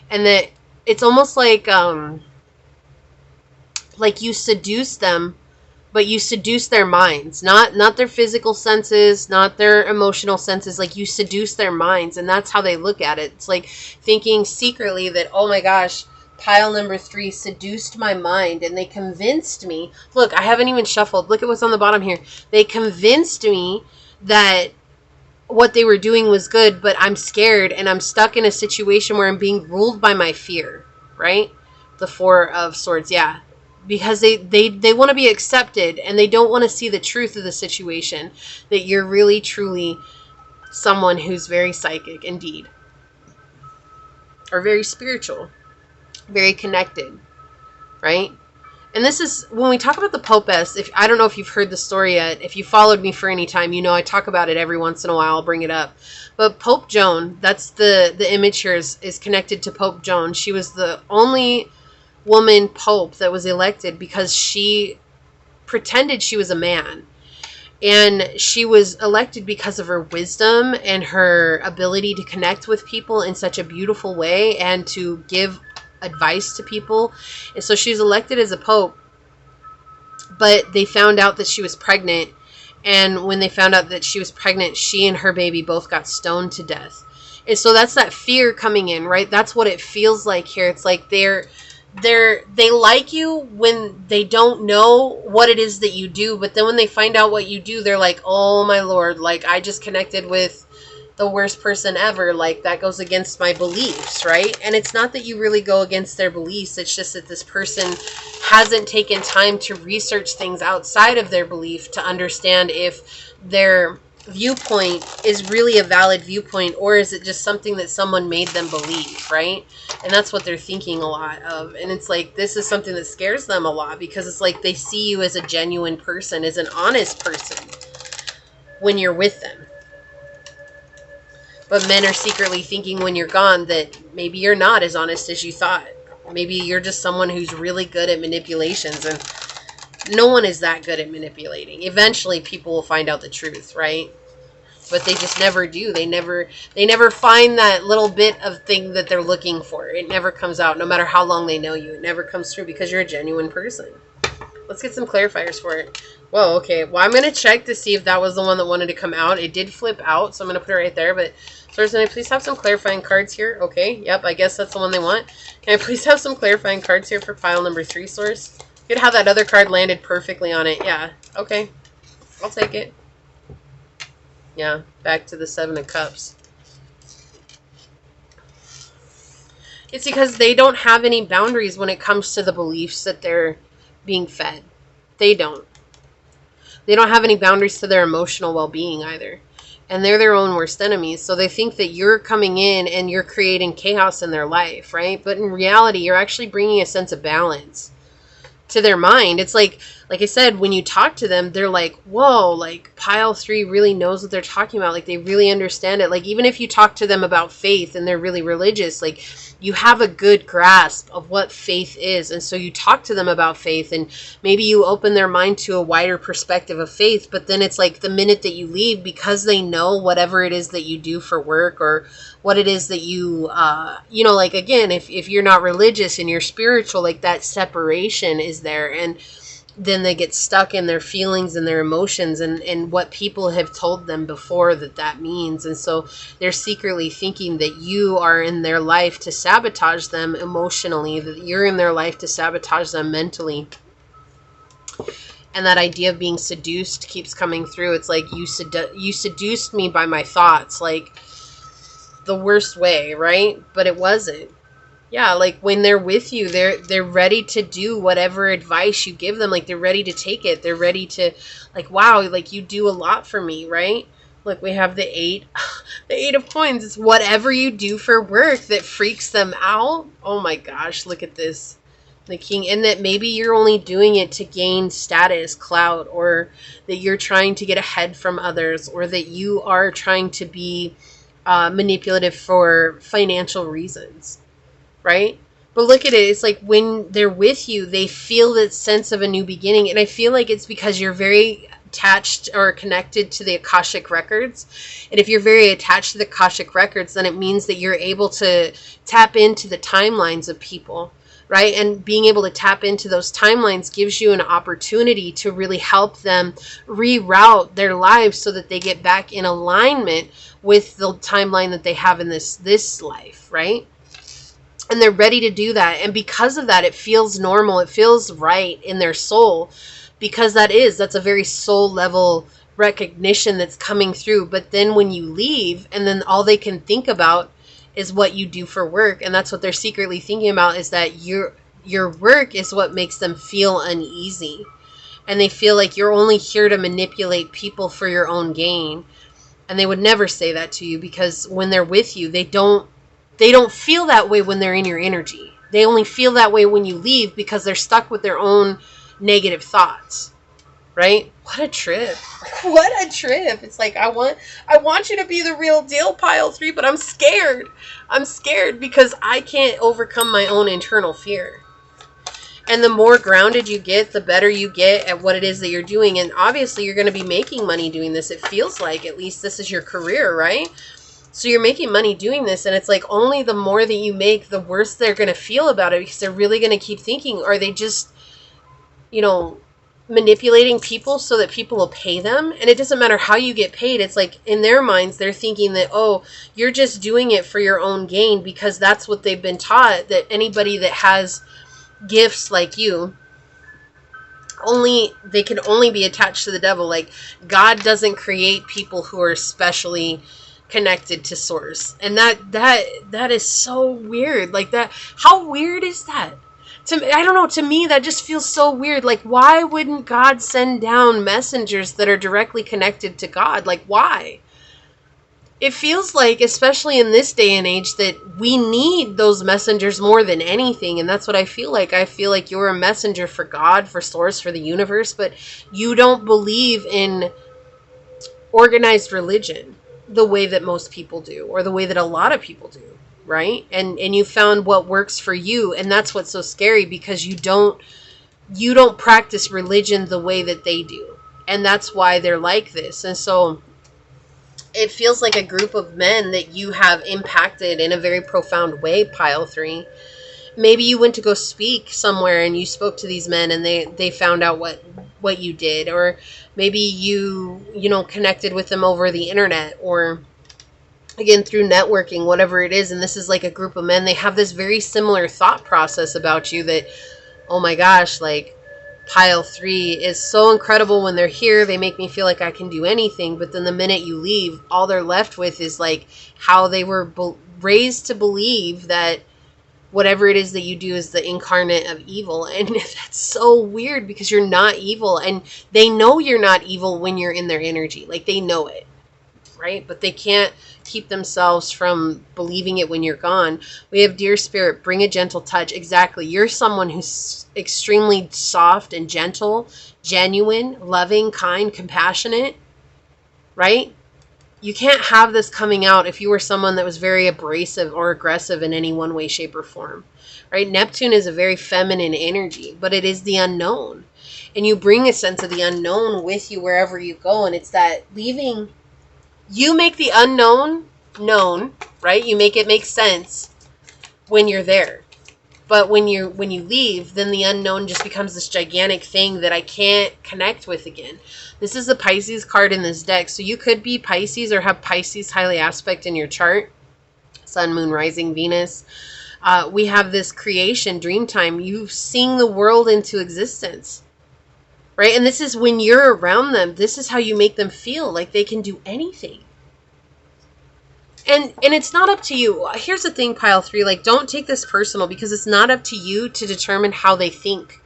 Speaker 1: and that it's almost like you seduce them, but you seduce their minds, not their physical senses, not their emotional senses. Like you seduce their minds, and that's how they look at it. It's like thinking secretly that, oh my gosh, pile number 3 seduced my mind and they convinced me. Look, I haven't even shuffled. Look at what's on the bottom here. They convinced me that what they were doing was good, but I'm scared and I'm stuck in a situation where I'm being ruled by my fear, right? The 4 of Swords, yeah. Because they want to be accepted and they don't want to see the truth of the situation, that you're really truly someone who's very psychic indeed, or very spiritual, very connected, right? And this is when we talk about the Popess. If I don't know if you've heard the story yet, if you followed me for any time, you know I talk about it every once in a while. I'll bring it up. But Pope Joan, that's the image here is connected to Pope Joan. She was the only woman pope that was elected because she pretended she was a man, and she was elected because of her wisdom and her ability to connect with people in such a beautiful way and to give advice to people. And so she's elected as a pope, but they found out that she was pregnant, and when they found out that she was pregnant, she and her baby both got stoned to death. And so that's that fear coming in, right? That's what it feels like here. It's like they like you when they don't know what it is that you do, but then when they find out what you do, they're like, oh my Lord, like I just connected with the worst person ever. Like that goes against my beliefs, right? And it's not that you really go against their beliefs. It's just that this person hasn't taken time to research things outside of their belief to understand if their viewpoint is really a valid viewpoint, or is it just something that someone made them believe, right? And that's what they're thinking a lot of. And it's like, this is something that scares them a lot, because it's like they see you as a genuine person, as an honest person when you're with them. But men are secretly thinking when you're gone that maybe you're not as honest as you thought. Maybe you're just someone who's really good at manipulations, and no one is that good at manipulating. Eventually people will find out the truth, right? But they just never do. They never find that little bit of thing that they're looking for. It never comes out, no matter how long they know you. It never comes through because you're a genuine person. Let's get some clarifiers for it. Whoa, okay. Well, I'm going to check to see if that was the one that wanted to come out. It did flip out, so I'm going to put it right there. But, Source, can I please have some clarifying cards here? Okay, yep, I guess that's the one they want. Can I please have some clarifying cards here for pile number 3, Source? You could have that other card landed perfectly on it. Yeah, okay. I'll take it. Yeah, back to the 7 of Cups. It's because they don't have any boundaries when it comes to the beliefs that they're being fed. They don't. They don't have any boundaries to their emotional well-being either. And they're their own worst enemies. So they think that you're coming in and you're creating chaos in their life, right? But in reality, you're actually bringing a sense of balance to their mind. It's like I said, when you talk to them, they're like, whoa, like pile 3 really knows what they're talking about. Like they really understand it. Like even if you talk to them about faith and they're really religious, like you have a good grasp of what faith is. And so you talk to them about faith and maybe you open their mind to a wider perspective of faith. But then it's like the minute that you leave, because they know whatever it is that you do for work or what it is that you, like again, if you're not religious and you're spiritual, like that separation is there. And then they get stuck in their feelings and their emotions and what people have told them before that means. And so they're secretly thinking that you are in their life to sabotage them emotionally, that you're in their life to sabotage them mentally. And that idea of being seduced keeps coming through. It's like you seduced me by my thoughts, like the worst way, right? But it wasn't. Yeah, like when they're with you, they're ready to do whatever advice you give them. Like they're ready to take it. They're ready to, like, wow, like you do a lot for me, right? Look, we have the 8 of coins. It's whatever you do for work that freaks them out. Oh my gosh, look at this. The king. And that maybe you're only doing it to gain status, clout, or that you're trying to get ahead from others, or that you are trying to be manipulative for financial reasons. Right? But look at it. It's like when they're with you, they feel that sense of a new beginning. And I feel like it's because you're very attached or connected to the Akashic records. And if you're very attached to the Akashic records, then it means that you're able to tap into the timelines of people, right? And being able to tap into those timelines gives you an opportunity to really help them reroute their lives so that they get back in alignment with the timeline that they have in this life, right? And they're ready to do that. And because of that, it feels normal. It feels right in their soul, because that's a very soul level recognition that's coming through. But then when you leave, and then all they can think about is what you do for work. And that's what they're secretly thinking about, is that your work is what makes them feel uneasy. And they feel like you're only here to manipulate people for your own gain. And they would never say that to you, because when they're with you, they don't feel that way when they're in your energy. They only feel that way when you leave, because they're stuck with their own negative thoughts, right? What a trip. What a trip. It's like, I want you to be the real deal, pile 3, but I'm scared. I'm scared because I can't overcome my own internal fear. And the more grounded you get, the better you get at what it is that you're doing. And obviously you're going to be making money doing this. It feels like, at least this is your career, right? So you're making money doing this, and it's like only the more that you make, the worse they're going to feel about it, because they're really going to keep thinking, are they just, manipulating people so that people will pay them? And it doesn't matter how you get paid. It's like in their minds, they're thinking that, oh, you're just doing it for your own gain, because that's what they've been taught, that anybody that has gifts like you, they can only be attached to the devil. Like God doesn't create people who are especially connected to source. And that is so weird. Like that, how weird is that? I don't know, to me that just feels so weird. Like, why wouldn't God send down messengers that are directly connected to God? Like, why? It feels like, especially in this day and age, that we need those messengers more than anything. And that's what I feel like. I feel like you're a messenger for God, for source, for the universe, but you don't believe in organized religion the way that most people do, or the way that a lot of people do, right? And you found what works for you, and that's what's so scary, because you don't practice religion the way that they do, and that's why they're like this. And so it feels like a group of men that you have impacted in a very profound way, pile 3. Maybe you went to go speak somewhere and you spoke to these men, and they found out what you did. Or maybe you connected with them over the internet, or again through networking, whatever it is. And this is like a group of men. They have this very similar thought process about you, that, oh my gosh, like pile 3 is so incredible when they're here. They make me feel like I can do anything. But then the minute you leave, all they're left with is like how they were raised to believe that whatever it is that you do is the incarnate of evil. And that's so weird because you're not evil, and they know you're not evil when you're in their energy. Like, they know it, right? But they can't keep themselves from believing it when you're gone. We have Dear Spirit, bring a gentle touch. Exactly. You're someone who's extremely soft and gentle, genuine, loving, kind, compassionate, right? You can't have this coming out if you were someone that was very abrasive or aggressive in any one way, shape, or form, right? Neptune is a very feminine energy, but it is the unknown. And you bring a sense of the unknown with you wherever you go. And it's that leaving, you make the unknown known, right? You make it make sense when you're there. But when you leave, then the unknown just becomes this gigantic thing that I can't connect with again. This is the Pisces card in this deck. So you could be Pisces or have Pisces highly aspect in your chart. Sun, Moon, Rising, Venus. We have this creation, dream time. You seeing the world into existence, right? And this is when you're around them. This is how you make them feel like they can do anything. And it's not up to you. Here's the thing, pile 3, like, don't take this personal, because it's not up to you to determine how they think,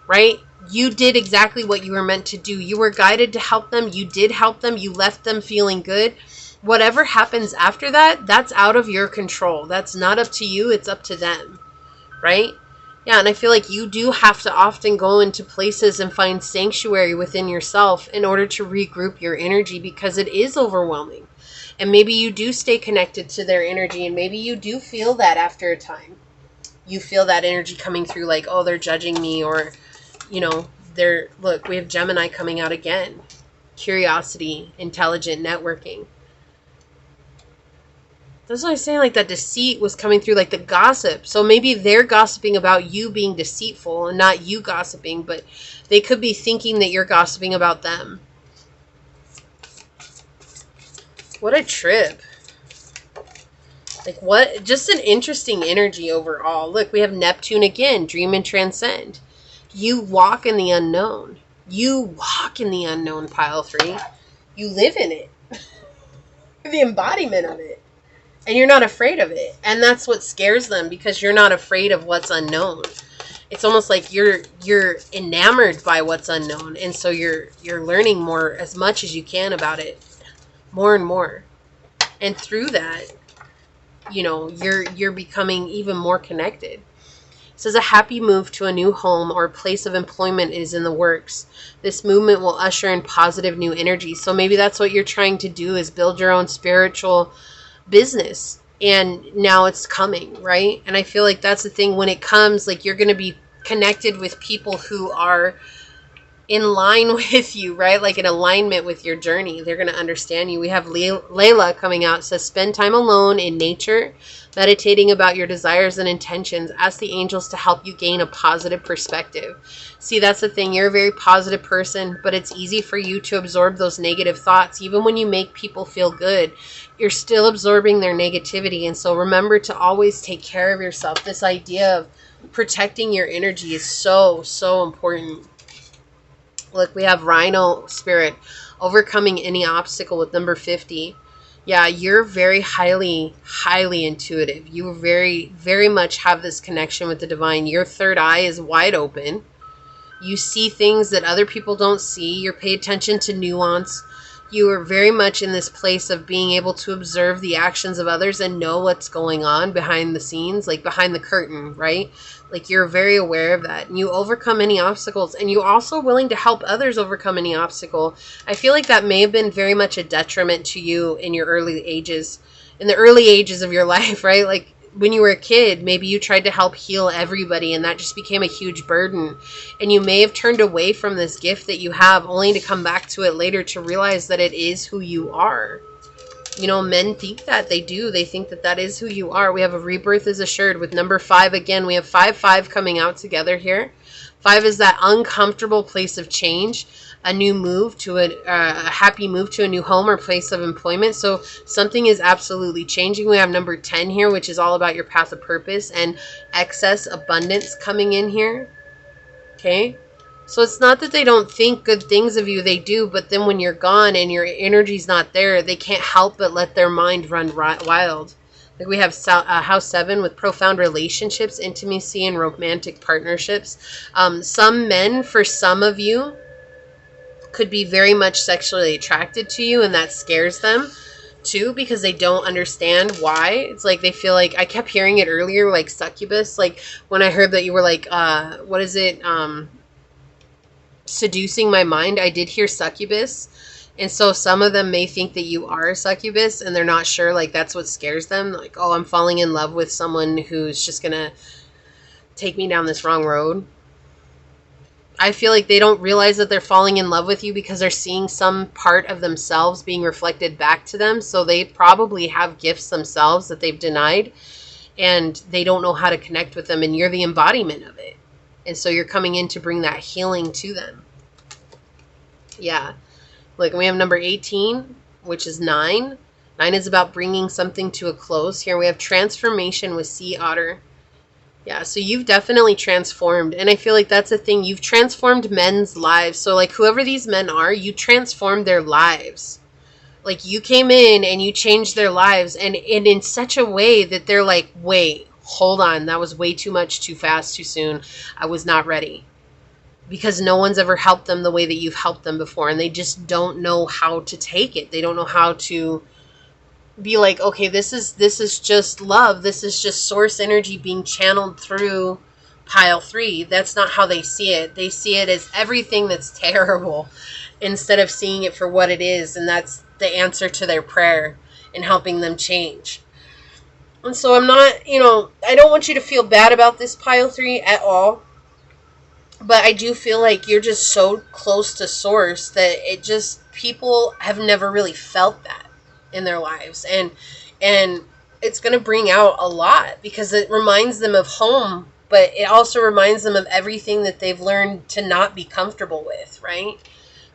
Speaker 1: right? You did exactly what you were meant to do. You were guided to help them. You did help them. You left them feeling good. Whatever happens after that, that's out of your control. That's not up to you. It's up to them, right? Yeah, and I feel like you do have to often go into places and find sanctuary within yourself in order to regroup your energy, because it is overwhelming. And maybe you do stay connected to their energy, and maybe you do feel that after a time. You feel that energy coming through, like, oh, they're judging me, or, you know, look, we have Gemini coming out again. Curiosity, intelligent, networking. That's what I'm saying, like, that deceit was coming through, like the gossip. So maybe they're gossiping about you being deceitful and not you gossiping, but they could be thinking that you're gossiping about them. What a trip. Like, what? Just an interesting energy overall. Look, we have Neptune again. Dream and transcend. You walk in the unknown. You walk in the unknown, pile 3. You live in it. The embodiment of it. And you're not afraid of it. And that's what scares them, because you're not afraid of what's unknown. It's almost like you're enamored by what's unknown. And so you're learning more, as much as you can about it. More and more. And through that, you know, you're becoming even more connected. It says a happy move to a new home or place of employment is in the works. This movement will usher in positive new energy. So maybe that's what you're trying to do, is build your own spiritual business. And now it's coming, right? And I feel like that's the thing. When it comes, like, you're going to be connected with people who are in line with you, right? Like in alignment with your journey. They're going to understand you. We have Layla coming out. It says, spend time alone in nature, meditating about your desires and intentions. Ask the angels to help you gain a positive perspective. See, that's the thing. You're a very positive person, but it's easy for you to absorb those negative thoughts. Even when you make people feel good, you're still absorbing their negativity. And so remember to always take care of yourself. This idea of protecting your energy is so, so important. Look, we have Rhino Spirit, overcoming any obstacle with number 50. Yeah, you're very highly intuitive. You very, very much have this connection with the divine. Your third eye is wide open. You see things that other people don't see. You pay attention to nuance. You are very much in this place of being able to observe the actions of others and know what's going on behind the scenes, like behind the curtain, right? Like, you're very aware of that. And you overcome any obstacles, and you're also willing to help others overcome any obstacle. I feel like that may have been very much a detriment to you in your early ages, in the early ages of your life, right? Like, when you were a kid, maybe you tried to help heal everybody, and that just became a huge burden. And you may have turned away from this gift that you have, only to come back to it later to realize that it is who you are. You know, men think that. They do. They think that that is who you are. We have a rebirth is assured with number 5 again. We have 5 coming out together here. 5 is that uncomfortable place of change. A new move to a happy move to a new home or place of employment. So something is absolutely changing. We have number 10 here, which is all about your path of purpose and excess abundance coming in here. Okay. So it's not that they don't think good things of you. They do. But then when you're gone and your energy's not there, they can't help but let their mind run wild. Like we have house 7 with profound relationships, intimacy, and romantic partnerships. Some men, for some of you, could be very much sexually attracted to you, and that scares them too, because they don't understand why. It's like they feel like, I kept hearing it earlier, like succubus. Like when I heard that you were like, what is it? Seducing my mind. I did hear succubus. And so some of them may think that you are a succubus and they're not sure. Like that's what scares them. Like, oh, I'm falling in love with someone who's just going to take me down this wrong road. I feel like they don't realize that they're falling in love with you because they're seeing some part of themselves being reflected back to them. So they probably have gifts themselves that they've denied and they don't know how to connect with them. And you're the embodiment of it. And so you're coming in to bring that healing to them. Yeah. Like we have number 18, which is 9. 9 is about bringing something to a close. Here we have transformation with sea otter. Yeah, so you've definitely transformed. And I feel like that's a thing. You've transformed men's lives. So like whoever these men are, you transformed their lives. Like you came in and you changed their lives. And in such a way that they're like, wait, hold on. That was way too much, too fast, too soon. I was not ready. Because no one's ever helped them the way that you've helped them before. And they just don't know how to take it. They don't know how to be like, okay, this is just love. This is just source energy being channeled through pile 3. That's not how they see it. They see it as everything that's terrible instead of seeing it for what it is. And that's the answer to their prayer and helping them change. And so I'm not, I don't want you to feel bad about this pile 3 at all. But I do feel like you're just so close to source that it just, people have never really felt that in their lives. And it's going to bring out a lot because it reminds them of home, but it also reminds them of everything that they've learned to not be comfortable with, right?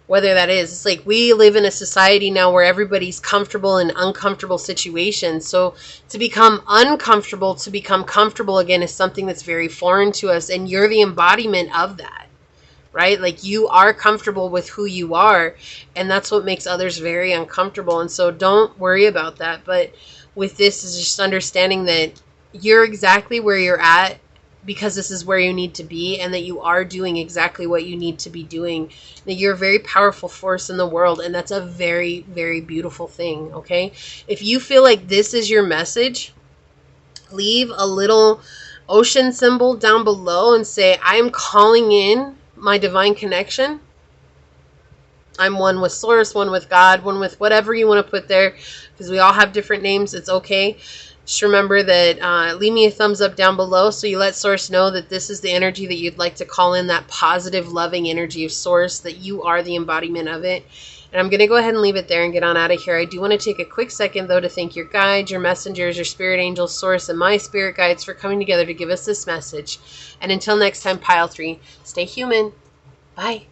Speaker 1: Whether that is, it's like we live in a society now where everybody's comfortable in uncomfortable situations. So to become uncomfortable, to become comfortable again is something that's very foreign to us. And you're the embodiment of that, right? Like you are comfortable with who you are. And that's what makes others very uncomfortable. And so don't worry about that. But with this is just understanding that you're exactly where you're at because this is where you need to be, and that you are doing exactly what you need to be doing. That you're a very powerful force in the world, and that's a very, very beautiful thing, okay? If you feel like this is your message, leave a little ocean symbol down below and say, I am calling in my divine connection. I'm one with source, one with God, one with whatever you want to put there, because we all have different names. It's okay. Just remember that, leave me a thumbs up down below so you let source know that this is the energy that you'd like to call in, that positive, loving energy of source, that you are the embodiment of it. And I'm going to go ahead and leave it there and get on out of here. I do want to take a quick second, though, to thank your guides, your messengers, your spirit angels, source, and my spirit guides for coming together to give us this message. And until next time, Pile 3, stay human. Bye.